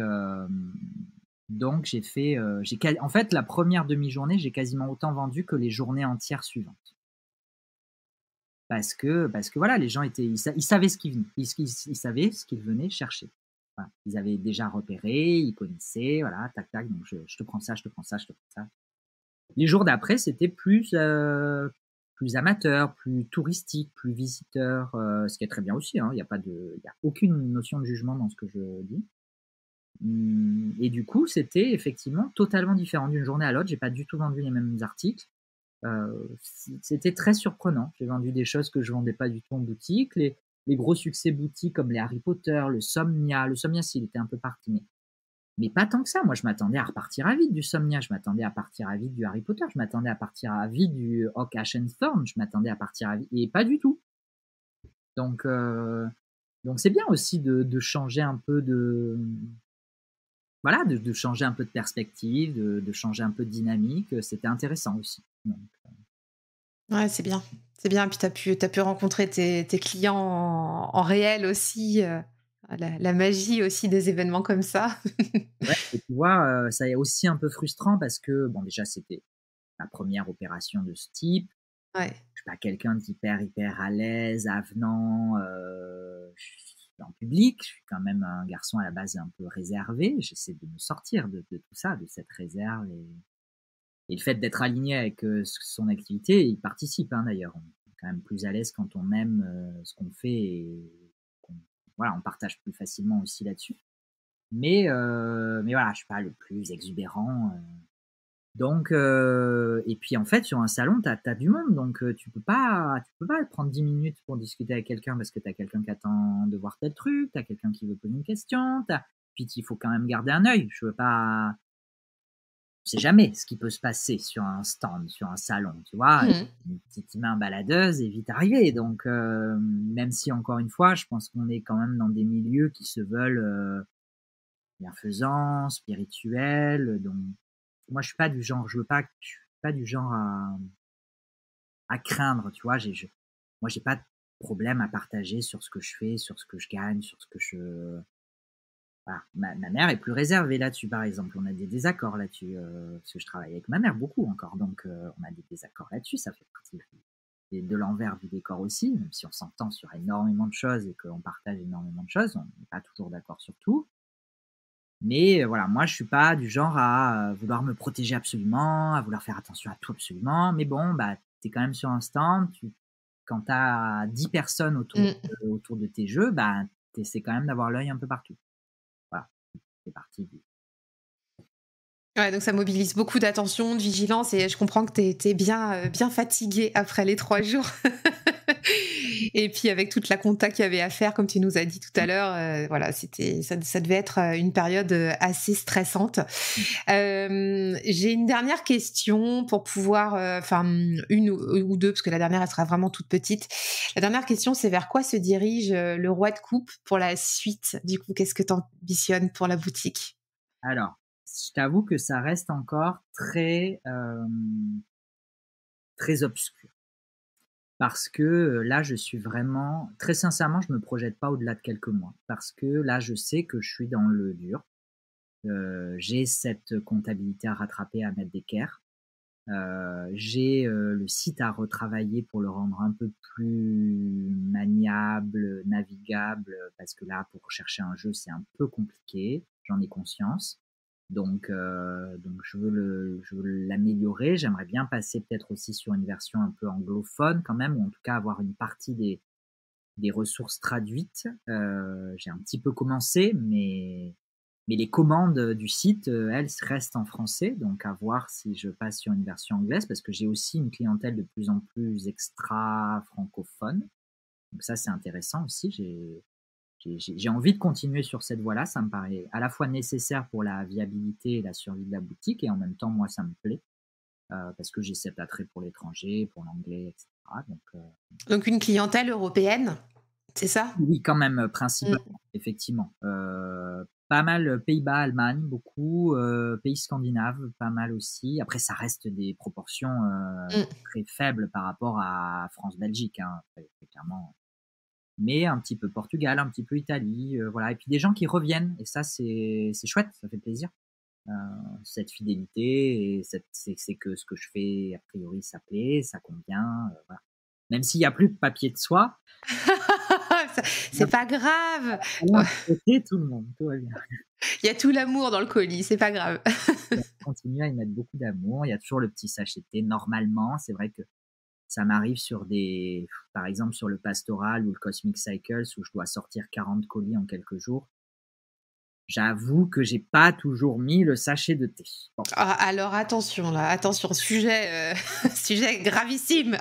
Speaker 2: j'ai fait, en fait, la première demi-journée, j'ai quasiment autant vendu que les journées entières suivantes. Parce que voilà, les gens ils savaient ce qu'ils venaient, ils savaient ce qu'ils venaient chercher. Voilà. Ils avaient déjà repéré, ils connaissaient, voilà, tac tac, donc je te prends ça, je te prends ça, je te prends ça. Les jours d'après, c'était plus amateur, plus touristique, plus visiteur, ce qui est très bien aussi, hein, il y a aucune notion de jugement dans ce que je dis. Et du coup, c'était effectivement totalement différent d'une journée à l'autre. J'ai pas du tout vendu les mêmes articles. C'était très surprenant. J'ai vendu des choses que je vendais pas du tout en boutique. Les gros succès boutiques comme les Harry Potter, le Somnia, s'il était un peu parti, mais pas tant que ça. Moi, je m'attendais à repartir à vide du Somnia, je m'attendais à partir à vide du Harry Potter, je m'attendais à partir à vide du Hawk Ashenthorn, je m'attendais à partir à vide, et pas du tout. Donc c'est bien aussi de changer un peu voilà, de changer un peu de perspective, de changer un peu de dynamique. C'était intéressant aussi. Donc,
Speaker 1: ouais, c'est bien. C'est bien. Puis t'as pu rencontrer tes clients en réel aussi. la magie aussi des événements comme ça.
Speaker 2: Ouais, et tu vois, ça est aussi un peu frustrant parce que, bon, déjà, c'était ma première opération de ce type.
Speaker 1: Ouais.
Speaker 2: Je suis pas quelqu'un d'hyper, hyper à l'aise, avenant, je suis en public. Je suis quand même un garçon à la base un peu réservé. J'essaie de me sortir de tout ça, de cette réserve et le fait d'être aligné avec, son activité, il participe, hein, d'ailleurs. On est quand même plus à l'aise quand on aime, ce qu'on fait et qu'on voilà, on partage plus facilement aussi là-dessus. Mais voilà, je suis pas le plus exubérant, donc et puis en fait sur un salon, tu as du monde donc tu peux pas prendre 10 minutes pour discuter avec quelqu'un parce que tu as quelqu'un qui attend de voir tel truc, tu as quelqu'un qui veut poser une question, puis il faut quand même garder un œil. Je veux pas On sait jamais ce qui peut se passer sur un stand, sur un salon, tu vois?
Speaker 1: Mmh.
Speaker 2: Une petite main baladeuse est vite arrivée donc même si encore une fois, je pense qu'on est quand même dans des milieux qui se veulent, bienfaisant, spirituel, donc moi je suis pas du genre à craindre, tu vois? Moi j'ai pas de problème à partager sur ce que je fais, sur ce que je gagne, sur ce que je voilà. Ma mère est plus réservée là-dessus, par exemple. On a des désaccords là-dessus, parce que je travaille avec ma mère beaucoup encore, donc on a des désaccords là-dessus. Ça fait partie de l'envers du décor aussi, même si on s'entend sur énormément de choses et qu'on partage énormément de choses, on n'est pas toujours d'accord sur tout. Mais voilà, moi je suis pas du genre à, vouloir me protéger absolument, à vouloir faire attention à tout absolument. Mais bon, bah, tu es quand même sur un stand, quand tu as 10 personnes
Speaker 1: Mmh.
Speaker 2: autour de tes jeux, bah, tu essaies quand même d'avoir l'œil un peu partout. Voilà, c'est parti du
Speaker 1: Ouais, donc ça mobilise beaucoup d'attention, de vigilance et je comprends que tu es bien, bien fatigué après les 3 jours. Et puis avec toute la compta qu'il y avait à faire, comme tu nous as dit tout à l'heure, voilà, ça devait être, une période, assez stressante. J'ai une dernière question pour pouvoir, enfin, 1 ou 2 parce que la dernière, elle sera vraiment toute petite. La dernière question, c'est vers quoi se dirige, le roi de coupe pour la suite? Du coup, qu'est-ce que tu ambitionnes pour la boutique?
Speaker 2: alors, je t'avoue que ça reste encore très obscur parce que, là, je suis vraiment très sincèrement, je me projette pas au-delà de quelques mois parce que là, je sais que je suis dans le dur. J'ai cette comptabilité à rattraper, à mettre d'équerre. J'ai, le site à retravailler pour le rendre un peu plus maniable, navigable, parce que là, pour chercher un jeu, c'est un peu compliqué, j'en ai conscience. Donc je veux l'améliorer. J'aimerais bien passer peut-être aussi sur une version un peu anglophone quand même, ou en tout cas avoir une partie des ressources traduites. J'ai un petit peu commencé, mais les commandes du site, elles, restent en français, donc à voir si je passe sur une version anglaise, parce que j'ai aussi une clientèle de plus en plus extra francophone. Donc ça, c'est intéressant aussi. J'ai envie de continuer sur cette voie-là. Ça me paraît à la fois nécessaire pour la viabilité et la survie de la boutique, et en même temps, moi, ça me plaît, parce que j'ai cet attrait pour l'étranger, pour l'anglais, etc.
Speaker 1: Donc une clientèle européenne, c'est ça?
Speaker 2: Oui, quand même,
Speaker 1: Mmh.
Speaker 2: principalement, effectivement. Pas mal, Pays-Bas, Allemagne, beaucoup, pays scandinaves, pas mal aussi. Après, ça reste des proportions,
Speaker 1: Mmh.
Speaker 2: très faibles par rapport à France-Belgique, hein, très clairement. Mais un petit peu Portugal, un petit peu Italie, voilà. Et puis des gens qui reviennent et ça, c'est chouette, ça fait plaisir. Heu, cette fidélité et c'est que ce que je fais, a priori, ça plaît, ça convient, voilà. Même s'il y a plus de papier de soie,
Speaker 1: Ça c'est pas grave.
Speaker 2: on a traité tout le monde, tout va bien.
Speaker 1: Il y a tout l'amour dans le colis, c'est pas grave.
Speaker 2: On continue à y mettre beaucoup d'amour. Il y a toujours le petit sachet de thé. Normalement, c'est vrai que ça m'arrive par exemple sur le Pastoral ou le Cosmic Cycles où je dois sortir 40 colis en quelques jours. J'avoue que j'ai pas toujours mis le sachet de thé. Bon,
Speaker 1: Ah, alors attention là, attention, sujet, sujet gravissime.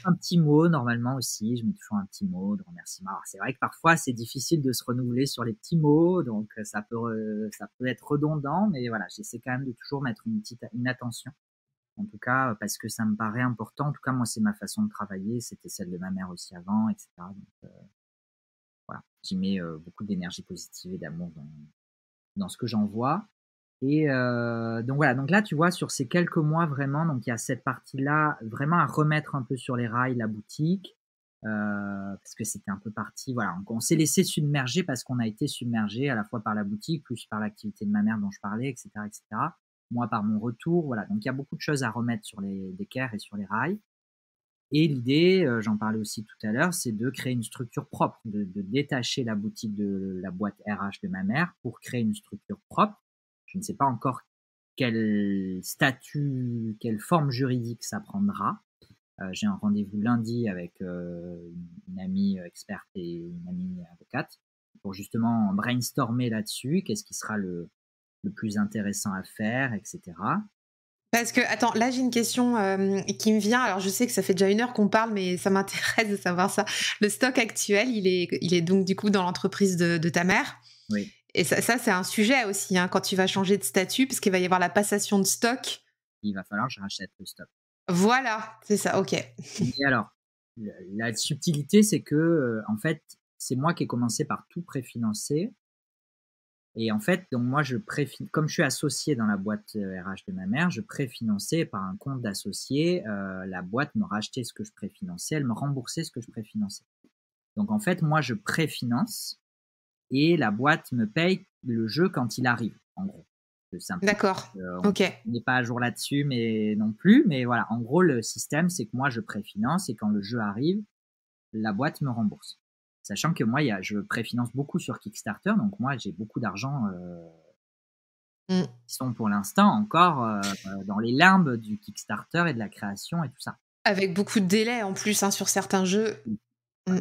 Speaker 2: un petit mot normalement aussi. Je mets toujours un petit mot de remerciement. Alors, c'est vrai que parfois c'est difficile de se renouveler sur les petits mots, donc ça peut être redondant, mais voilà, j'essaie quand même de toujours mettre une attention. En tout cas, parce que ça me paraît important. En tout cas, moi, c'est ma façon de travailler. C'était celle de ma mère aussi avant, etc. Donc, voilà, j'y mets beaucoup d'énergie positive et d'amour dans ce que j'envoie. Et donc voilà, donc là, tu vois, sur ces quelques mois, vraiment, donc il y a cette partie-là, vraiment à remettre un peu sur les rails la boutique. parce que c'était un peu parti. Voilà, donc on s'est laissé submerger parce qu'on a été submergé à la fois par la boutique, plus par l'activité de ma mère dont je parlais, etc., etc. Moi, par mon retour, voilà. Donc il y a beaucoup de choses à remettre sur les d'équerre et sur les rails. Et l'idée, j'en parlais aussi tout à l'heure, c'est de créer une structure propre, de détacher la boutique de la boîte RH de ma mère pour créer une structure propre. Je ne sais pas encore quel statut, quelle forme juridique ça prendra. J'ai un rendez-vous lundi avec une amie experte et une amie avocate pour justement brainstormer là-dessus, qu'est-ce qui sera le plus intéressant à faire, etc.
Speaker 1: Parce que, attends, là j'ai une question qui me vient. Alors je sais que ça fait déjà 1 heure qu'on parle, mais ça m'intéresse de savoir ça. Le stock actuel, il est donc du coup dans l'entreprise de ta mère.
Speaker 2: Oui,
Speaker 1: Et ça c'est un sujet aussi, hein, quand tu vas changer de statut, parce qu'il va y avoir la passation de stock.
Speaker 2: il va falloir que je rachète le stock.
Speaker 1: Voilà, c'est ça, ok.
Speaker 2: Et alors, la subtilité, c'est que, en fait, c'est moi qui ai commencé par tout préfinancer. Et en fait, donc moi, comme je suis associé dans la boîte RH de ma mère, je préfinançais par un compte d'associé. La boîte me rachetait ce que je préfinançais, elle me remboursait ce que je préfinançais. Donc en fait, moi, je préfinance et la boîte me paye le jeu quand il arrive, en gros.
Speaker 1: D'accord,
Speaker 2: On
Speaker 1: ok.
Speaker 2: n'est pas à jour là-dessus, mais non plus. Mais voilà, en gros, le système, c'est que moi, je préfinance et quand le jeu arrive, la boîte me rembourse. Sachant que moi, je préfinance beaucoup sur Kickstarter, donc moi, j'ai beaucoup d'argent qui sont pour l'instant encore dans les limbes du Kickstarter et de la création et tout ça.
Speaker 1: Avec beaucoup de délais en plus, hein, sur certains jeux. Mm.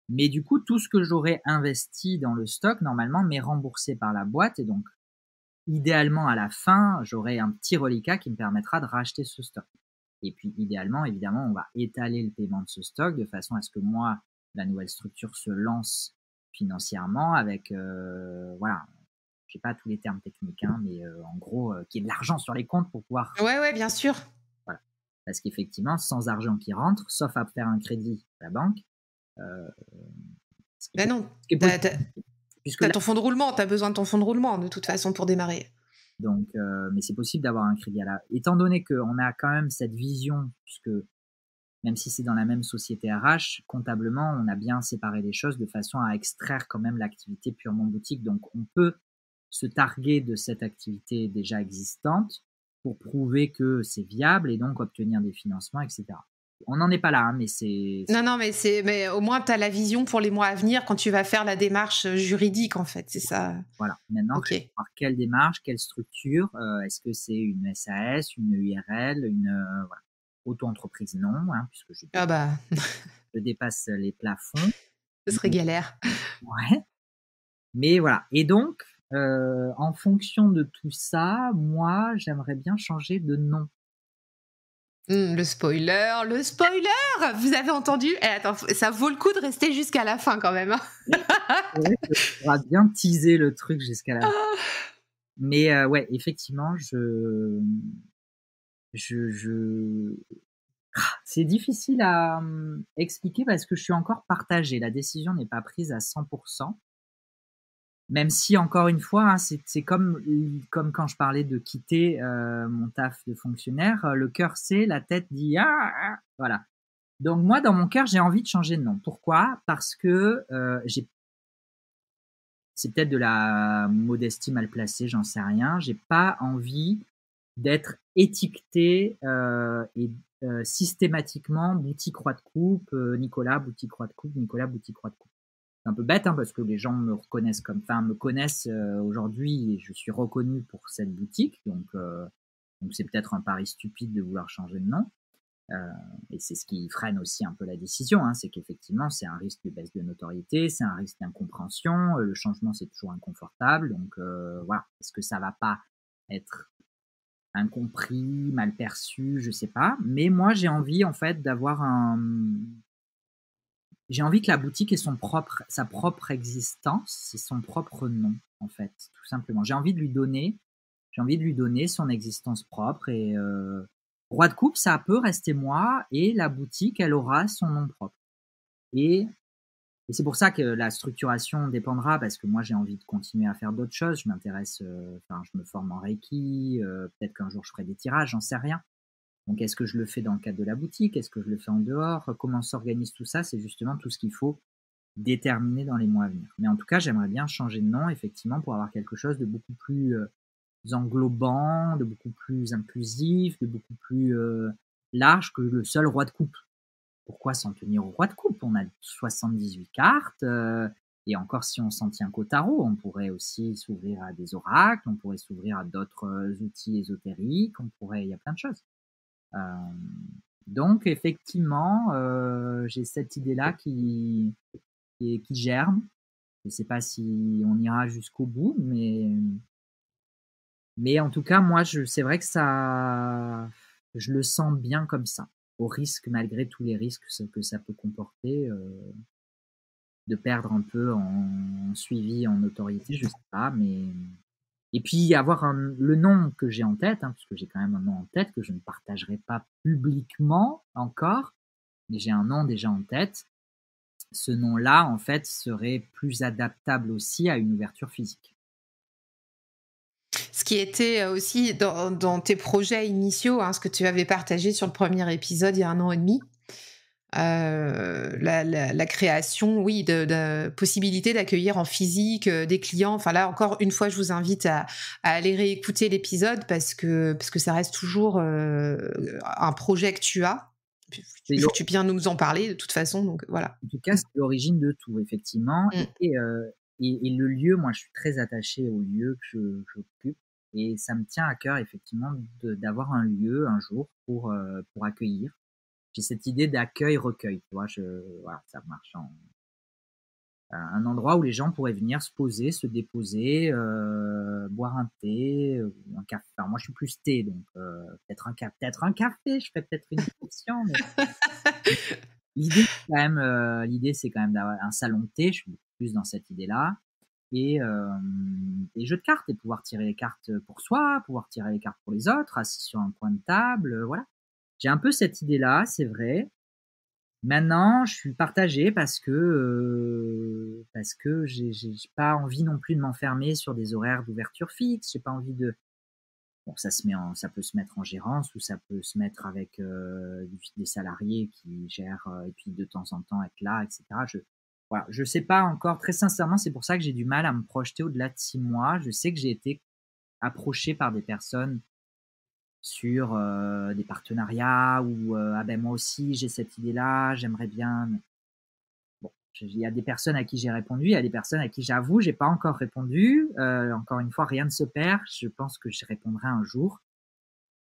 Speaker 2: Mais du coup, tout ce que j'aurais investi dans le stock, normalement, m'est remboursé par la boîte. Et donc, idéalement, à la fin, j'aurai un petit reliquat qui me permettra de racheter ce stock. Et puis, idéalement, évidemment, on va étaler le paiement de ce stock de façon à ce que moi, la nouvelle structure se lance financièrement avec, voilà, je sais pas tous les termes techniques, hein, mais en gros, qu'il y ait de l'argent sur les comptes pour pouvoir.
Speaker 1: Ouais, bien sûr.
Speaker 2: Voilà. Parce qu'effectivement, sans argent qui rentre, sauf à faire un crédit à la banque, ce qui est
Speaker 1: Ben non,
Speaker 2: puisque
Speaker 1: t'as
Speaker 2: là,
Speaker 1: ton fonds de roulement, t'as besoin de ton fonds de roulement de toute façon pour démarrer.
Speaker 2: donc, mais c'est possible d'avoir un crédit à la. Étant donné qu'on a quand même cette vision, puisque même si c'est dans la même société RH, comptablement, on a bien séparé les choses de façon à extraire quand même l'activité purement boutique. Donc, on peut se targuer de cette activité déjà existante pour prouver que c'est viable et donc obtenir des financements, etc. On n'en est pas là, hein, mais c'est.
Speaker 1: Non, mais au moins tu as la vision pour les mois à venir quand tu vas faire la démarche juridique en fait, c'est ça.
Speaker 2: Voilà. Maintenant,
Speaker 1: Ok.
Speaker 2: voir quelle démarche, quelle structure, est-ce que c'est une SAS, une URL, une voilà. Auto-entreprise, non, hein, puisque
Speaker 1: Ah bah,
Speaker 2: je dépasse les plafonds.
Speaker 1: ce serait galère.
Speaker 2: Ouais. Mais voilà. Et donc, en fonction de tout ça, moi, j'aimerais bien changer de nom.
Speaker 1: Le spoiler, le spoiler. Vous avez entendu? Attends, ça vaut le coup de rester jusqu'à la fin quand même, hein.
Speaker 2: C'est vrai que tu pourras bien teaser le truc jusqu'à la fin. Mais ouais, effectivement, c'est difficile à expliquer parce que je suis encore partagée. La décision n'est pas prise à 100%. Même si, encore une fois, hein, c'est comme quand je parlais de quitter mon taf de fonctionnaire, le cœur sait, la tête dit ah, voilà. Donc moi, dans mon cœur, j'ai envie de changer de nom. Pourquoi? Parce que c'est peut-être de la modestie mal placée, j'en sais rien. J'ai pas envie d'être étiqueté et systématiquement boutique Croix de Coupe, Nicolas boutique Croix de Coupe, Nicolas boutique Croix de Coupe. C'est un peu bête, hein, parce que les gens me reconnaissent me connaissent aujourd'hui et je suis reconnu pour cette boutique. Donc c'est peut-être un pari stupide de vouloir changer de nom. Et c'est ce qui freine aussi un peu la décision, hein, c'est qu'effectivement, c'est un risque de baisse de notoriété, c'est un risque d'incompréhension. Le changement, c'est toujours inconfortable. Donc voilà, est-ce que ça va pas être incompris, mal perçu, je sais pas. Mais moi, j'ai envie en fait j'ai envie que la boutique ait sa propre existence et son propre nom, en fait, tout simplement. J'ai envie de lui donner son existence propre et Roi de Coupe, ça peut rester moi et la boutique, elle aura son nom propre. Et c'est pour ça que la structuration dépendra parce que moi, j'ai envie de continuer à faire d'autres choses. Je m'intéresse, je me forme en Reiki, peut-être qu'un jour je ferai des tirages, j'en sais rien. Donc, est-ce que je le fais dans le cadre de la boutique? Est-ce que je le fais en dehors? Comment s'organise tout ça? C'est justement tout ce qu'il faut déterminer dans les mois à venir. Mais en tout cas, j'aimerais bien changer de nom, effectivement, pour avoir quelque chose de beaucoup plus englobant, de beaucoup plus inclusif, de beaucoup plus large que le seul roi de coupe. Pourquoi s'en tenir au roi de coupe? On a 78 cartes, et encore si on s'en tient qu'au tarot, on pourrait aussi s'ouvrir à des oracles, on pourrait s'ouvrir à d'autres outils ésotériques, il y a plein de choses. Donc effectivement, j'ai cette idée-là qui germe. Je ne sais pas si on ira jusqu'au bout, mais en tout cas, moi, c'est vrai que je le sens bien comme ça, au risque, malgré tous les risques que ça peut comporter, de perdre un peu en suivi, en notoriété, je sais pas, mais et puis avoir le nom que j'ai en tête, parce que j'ai quand même un nom en tête que je ne partagerai pas publiquement encore, mais j'ai un nom déjà en tête. Ce nom-là, en fait, serait plus adaptable aussi à une ouverture physique.
Speaker 1: Ce qui était aussi dans tes projets initiaux, ce que tu avais partagé sur le premier épisode il y a 1 an et demi, la création, oui, de possibilité d'accueillir en physique des clients. Enfin là, encore une fois, je vous invite à aller réécouter l'épisode parce que ça reste toujours un projet que tu as. Tu viens nous en parler de toute façon, donc voilà.
Speaker 2: En tout cas, c'est l'origine de tout, effectivement. Et le lieu, moi, je suis très attachée au lieu que j'occupe. Et ça me tient à cœur, effectivement, d'avoir un lieu un jour pour accueillir. J'ai cette idée d'accueil-recueil, tu vois. Voilà, ça marche un endroit où les gens pourraient venir se poser, se déposer, boire un thé, un café. Enfin, moi, je suis plus thé, donc peut-être un café. Je ferais peut-être une exception. Mais... L'idée, c'est quand même d'avoir un salon de thé. Je suis beaucoup plus dans cette idée-là. Et des jeux de cartes, et pouvoir tirer les cartes pour soi, pouvoir tirer les cartes pour les autres, assis sur un coin de table, voilà. J'ai un peu cette idée-là, c'est vrai. Maintenant, je suis partagé parce que j'ai pas envie non plus de m'enfermer sur des horaires d'ouverture fixe. J'ai pas envie de... Bon, ça peut se mettre en gérance, ou ça peut se mettre avec des salariés qui gèrent, et puis de temps en temps être là, etc. Voilà, je sais pas encore, très sincèrement, c'est pour ça que j'ai du mal à me projeter au-delà de 6 mois. Je sais que j'ai été approché par des personnes sur des partenariats où ah ben moi aussi j'ai cette idée-là, j'aimerais bien. Bon, il y a des personnes à qui j'ai répondu, il y a des personnes à qui j'avoue j'ai pas encore répondu. Encore une fois, rien ne se perd. Je pense que je répondrai un jour,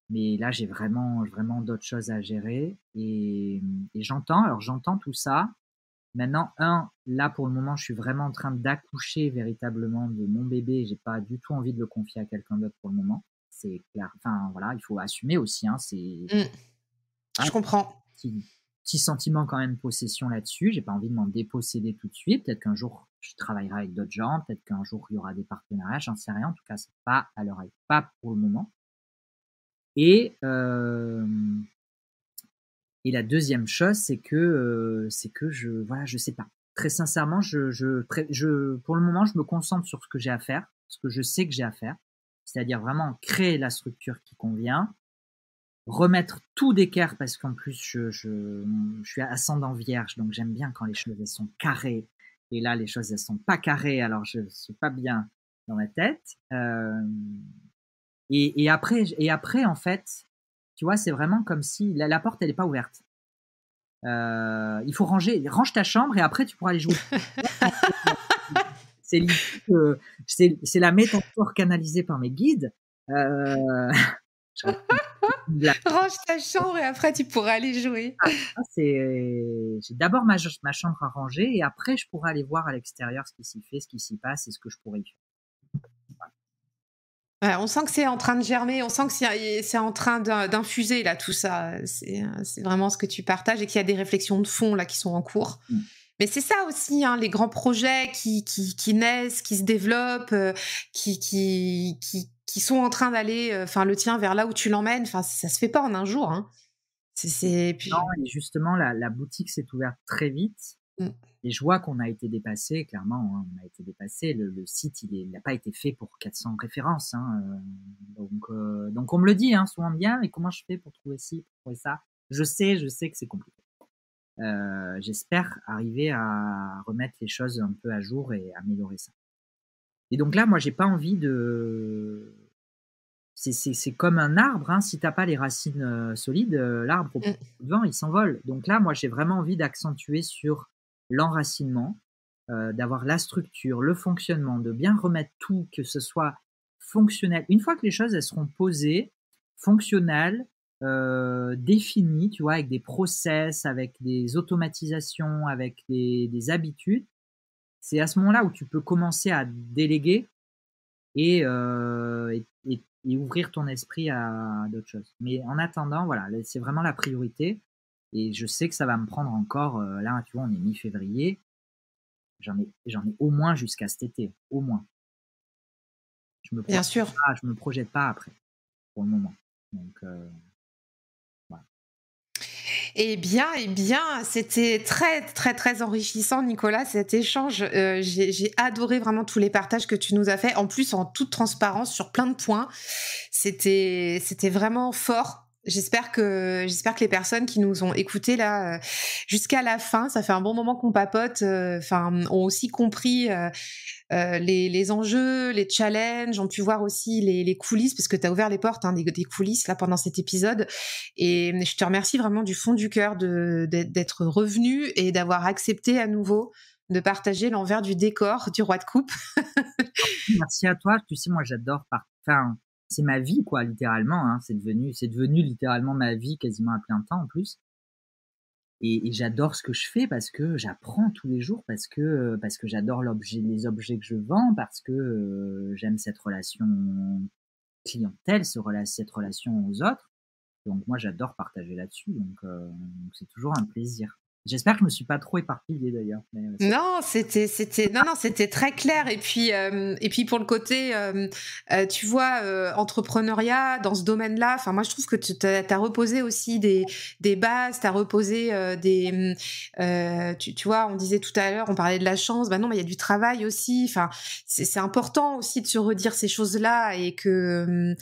Speaker 2: mais là j'ai vraiment d'autres choses à gérer, et j'entends tout ça. Maintenant, là pour le moment, je suis vraiment en train d'accoucher véritablement de mon bébé. J'ai pas du tout envie de le confier à quelqu'un d'autre pour le moment. C'est clair. Enfin voilà, il faut assumer aussi.
Speaker 1: Je comprends.
Speaker 2: Petit sentiment quand même de possession là-dessus. J'ai pas envie de m'en déposséder tout de suite. Peut-être qu'un jour je travaillerai avec d'autres gens. Peut-être qu'un jour il y aura des partenariats. J'en sais rien. En tout cas, c'est pas à l'heure, pas pour le moment. Et la deuxième chose, c'est que je sais pas. Très sincèrement, pour le moment, je me concentre sur ce que j'ai à faire, ce que je sais que j'ai à faire, c'est-à-dire vraiment créer la structure qui convient, remettre tout d'équerre, parce qu'en plus, je suis ascendant vierge, donc j'aime bien quand les choses elles sont carrées. Et là, les choses elles sont pas carrées, alors je suis pas bien dans ma tête. Et après, en fait, tu vois, c'est vraiment comme si la porte, elle n'est pas ouverte. Il faut range ta chambre, et après, tu pourras aller jouer. C'est la métaphore canalisée par mes guides.
Speaker 1: Range ta chambre et après, tu pourras aller jouer.
Speaker 2: J'ai d'abord ma chambre à ranger, et après, je pourrai aller voir à l'extérieur ce qui s'y fait, ce qui s'y passe, et ce que je pourrais y faire.
Speaker 1: Ouais, on sent que c'est en train de germer, on sent que c'est en train d'infuser là tout ça. C'est vraiment ce que tu partages, et qu'il y a des réflexions de fond là qui sont en cours. Mais c'est ça aussi, les grands projets qui naissent, qui se développent, qui sont en train d'aller, le tien vers là où tu l'emmènes. Enfin, ça se fait pas en un jour. Puis...
Speaker 2: Non, et justement, la boutique s'est ouverte très vite. Et je vois qu'on a été dépassé, clairement, hein, on a été dépassé. Le site, il n'a pas été fait pour 400 références. Hein, donc on me le dit hein, souvent bien, mais comment je fais pour trouver ci, pour trouver ça? Je sais que c'est compliqué. J'espère arriver à remettre les choses un peu à jour et améliorer ça. Et donc là, moi, j'ai pas envie de... C'est comme un arbre, hein, si t'as pas les racines solides, l'arbre, au
Speaker 1: Mm.
Speaker 2: vent, il s'envole. Donc là, moi, j'ai vraiment envie d'accentuer sur l'enracinement, d'avoir la structure, le fonctionnement, de bien remettre tout, que ce soit fonctionnel. Une fois que les choses elles seront posées, fonctionnelles, définies, tu vois, avec des process, avec des automatisations, avec des habitudes, c'est à ce moment-là où tu peux commencer à déléguer et ouvrir ton esprit à d'autres choses. Mais en attendant, voilà, c'est vraiment la priorité. Et je sais que ça va me prendre encore, là, tu vois, on est mi-février, j'en ai au moins jusqu'à cet été, au moins.
Speaker 1: Bien sûr.
Speaker 2: Je me projette pas après, pour le moment. Donc, voilà.
Speaker 1: Eh bien, c'était très, très, très enrichissant, Nicolas, cet échange. J'ai adoré vraiment tous les partages que tu nous as fait. En plus, en toute transparence sur plein de points. C'était vraiment fort. J'espère que les personnes qui nous ont écoutés là jusqu'à la fin, ça fait un bon moment qu'on papote, ont aussi compris les enjeux, les challenges, ont pu voir aussi les coulisses, parce que tu as ouvert les portes hein, des coulisses là pendant cet épisode. Et je te remercie vraiment du fond du cœur d'être revenu et d'avoir accepté à nouveau de partager l'envers du décor du Roi de Coupe.
Speaker 2: Merci à toi. Tu sais, moi, j'adore. Enfin, c'est ma vie, quoi, littéralement. Hein. C'est devenu littéralement ma vie, quasiment à plein temps en plus. Et j'adore ce que je fais parce que j'apprends tous les jours, parce que j'adore les objets que je vends, parce que j'aime cette relation clientèle, cette relation aux autres. Donc moi, j'adore partager là-dessus. Donc c'est toujours un plaisir. J'espère que je me suis pas trop éparpillé d'ailleurs.
Speaker 1: Non, c'était très clair. Et puis pour le côté, tu vois, entrepreneuriat dans ce domaine-là. Enfin, moi, je trouve que tu as reposé aussi des bases, tu as reposé tu vois, on disait tout à l'heure, on parlait de la chance. Ben non, mais il y a du travail aussi. Enfin, c'est important aussi de se redire ces choses-là et que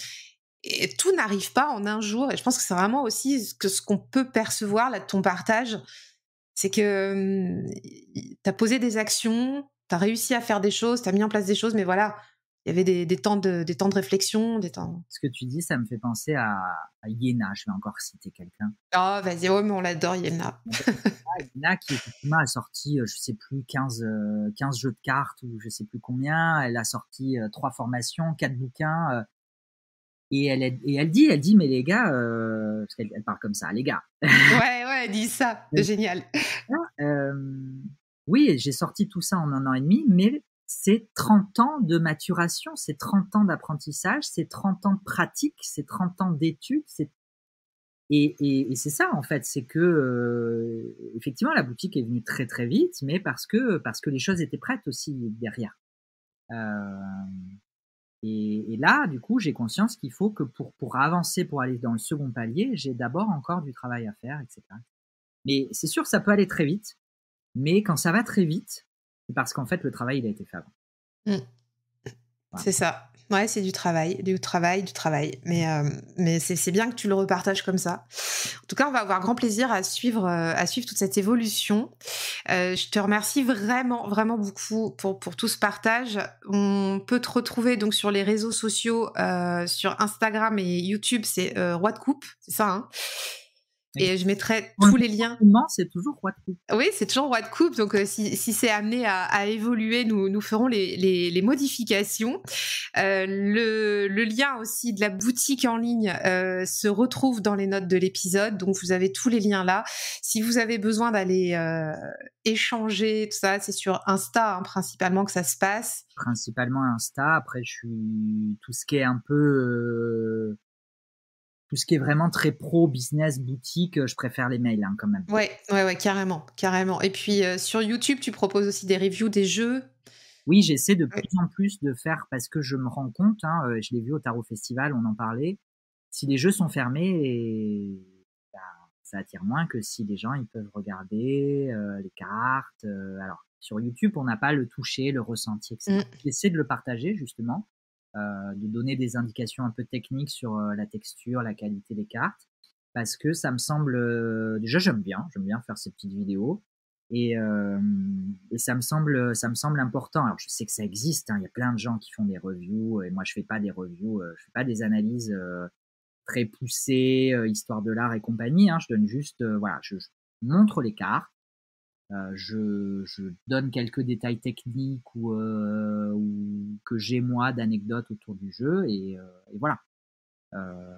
Speaker 1: et tout n'arrive pas en un jour. Et je pense que c'est vraiment aussi ce qu'on peut percevoir là de ton partage. C'est que tu as posé des actions, tu as réussi à faire des choses, tu as mis en place des choses, mais voilà, il y avait des temps de réflexion, des temps.
Speaker 2: Ce que tu dis, ça me fait penser à Iéna. Je vais encore citer quelqu'un.
Speaker 1: Oh, vas-y, oh, mais on l'adore, Yelna.
Speaker 2: Iéna qui effectivement a sorti, je sais plus, 15 jeux de cartes ou je sais plus combien. Elle a sorti 3 formations, 4 bouquins. Et elle dit, mais les gars, parce qu'elle parle comme ça, les gars.
Speaker 1: Ouais, elle dit ça, c'est génial.
Speaker 2: Oui, j'ai sorti tout ça en 1 an et demi, mais c'est 30 ans de maturation, c'est 30 ans d'apprentissage, c'est 30 ans de pratique, c'est 30 ans d'études, et c'est ça en fait, c'est que effectivement la boutique est venue très très vite, mais parce que les choses étaient prêtes aussi derrière. Et là, du coup, j'ai conscience qu'il faut que pour avancer, pour aller dans le second palier, j'ai d'abord encore du travail à faire, etc. Mais c'est sûr, ça peut aller très vite. Mais quand ça va très vite, c'est parce qu'en fait, le travail, il a été fait avant.
Speaker 1: Voilà. C'est ça. Ouais, c'est du travail. Mais c'est bien que tu le repartages comme ça. En tout cas, on va avoir grand plaisir à suivre toute cette évolution. Je te remercie vraiment, vraiment beaucoup pour tout ce partage. On peut te retrouver donc sur les réseaux sociaux, sur Instagram et YouTube, c'est Roi de Coupe, c'est ça, hein? Et je mettrai tous les liens.
Speaker 2: C'est toujours Roi de Coupe.
Speaker 1: Oui, c'est toujours Roi de Coupe. Donc, si c'est amené à évoluer, nous ferons les modifications. Le lien aussi de la boutique en ligne se retrouve dans les notes de l'épisode. Donc, vous avez tous les liens là. Si vous avez besoin d'aller échanger, tout ça, c'est sur Insta hein, principalement que ça se passe.
Speaker 2: Principalement Insta. Après, je suis tout ce qui est un peu... tout ce qui est vraiment très pro, business, boutique, je préfère les mails hein, quand même.
Speaker 1: Ouais, carrément. Et puis sur YouTube, tu proposes aussi des reviews des jeux.
Speaker 2: Oui, j'essaie de plus en plus de faire parce que je me rends compte, hein, je l'ai vu au Tarot Festival, on en parlait. Si les jeux sont fermés, ça attire moins que si les gens ils peuvent regarder les cartes. Alors sur YouTube, on n'a pas le toucher, le ressenti, etc. J'essaie de le partager justement, de donner des indications un peu techniques sur la texture, la qualité des cartes, parce que ça me semble déjà j'aime bien faire ces petites vidéos. Et ça me semble important. Alors je sais que ça existe, hein, il y a plein de gens qui font des reviews, et moi je fais pas des reviews, je fais pas des analyses très poussées, histoire de l'art et compagnie, hein. Je donne juste, voilà, je montre les cartes, je donne quelques détails techniques ou que j'ai moi d'anecdotes autour du jeu, et voilà.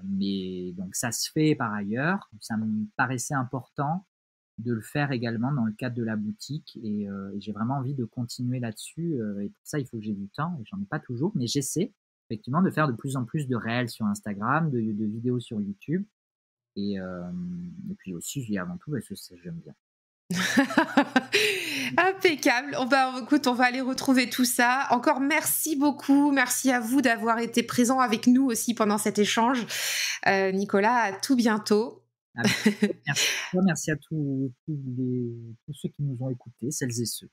Speaker 2: Mais donc ça se fait par ailleurs. Ça me paraissait important de le faire également dans le cadre de la boutique, et j'ai vraiment envie de continuer là-dessus, et pour ça il faut que j'ai du temps, et j'en ai pas toujours, mais j'essaie effectivement de faire de plus en plus de réels sur Instagram, de vidéos sur YouTube, et puis aussi je dis avant tout parce que j'aime bien.
Speaker 1: Impeccable. Écoute, on va aller retrouver tout ça. Encore merci beaucoup. Merci à vous d'avoir été présent avec nous aussi pendant cet échange. Nicolas, à tout bientôt.
Speaker 2: Merci à tous ceux qui nous ont écoutés, celles et ceux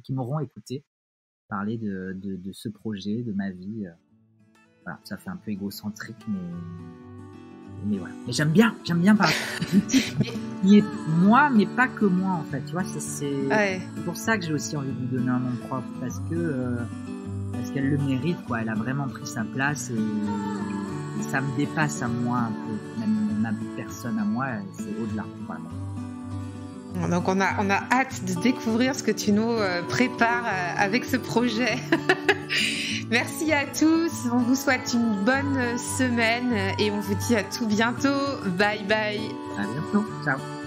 Speaker 2: qui m'auront écouté parler de ce projet, de ma vie. Voilà, ça fait un peu égocentrique, mais voilà. Mais j'aime bien parler qui est moi, mais pas que moi en fait. Tu vois, c'est pour ça que j'ai aussi envie de lui donner un nom propre, parce qu'elle le mérite, quoi. Elle a vraiment pris sa place, et ça me dépasse à moi un peu. Même ma personne à moi, c'est au-delà. Voilà.
Speaker 1: Donc on a hâte de découvrir ce que tu nous prépares avec ce projet. Merci à tous, on vous souhaite une bonne semaine et on vous dit à tout bientôt. Bye bye.
Speaker 2: À bientôt, ciao.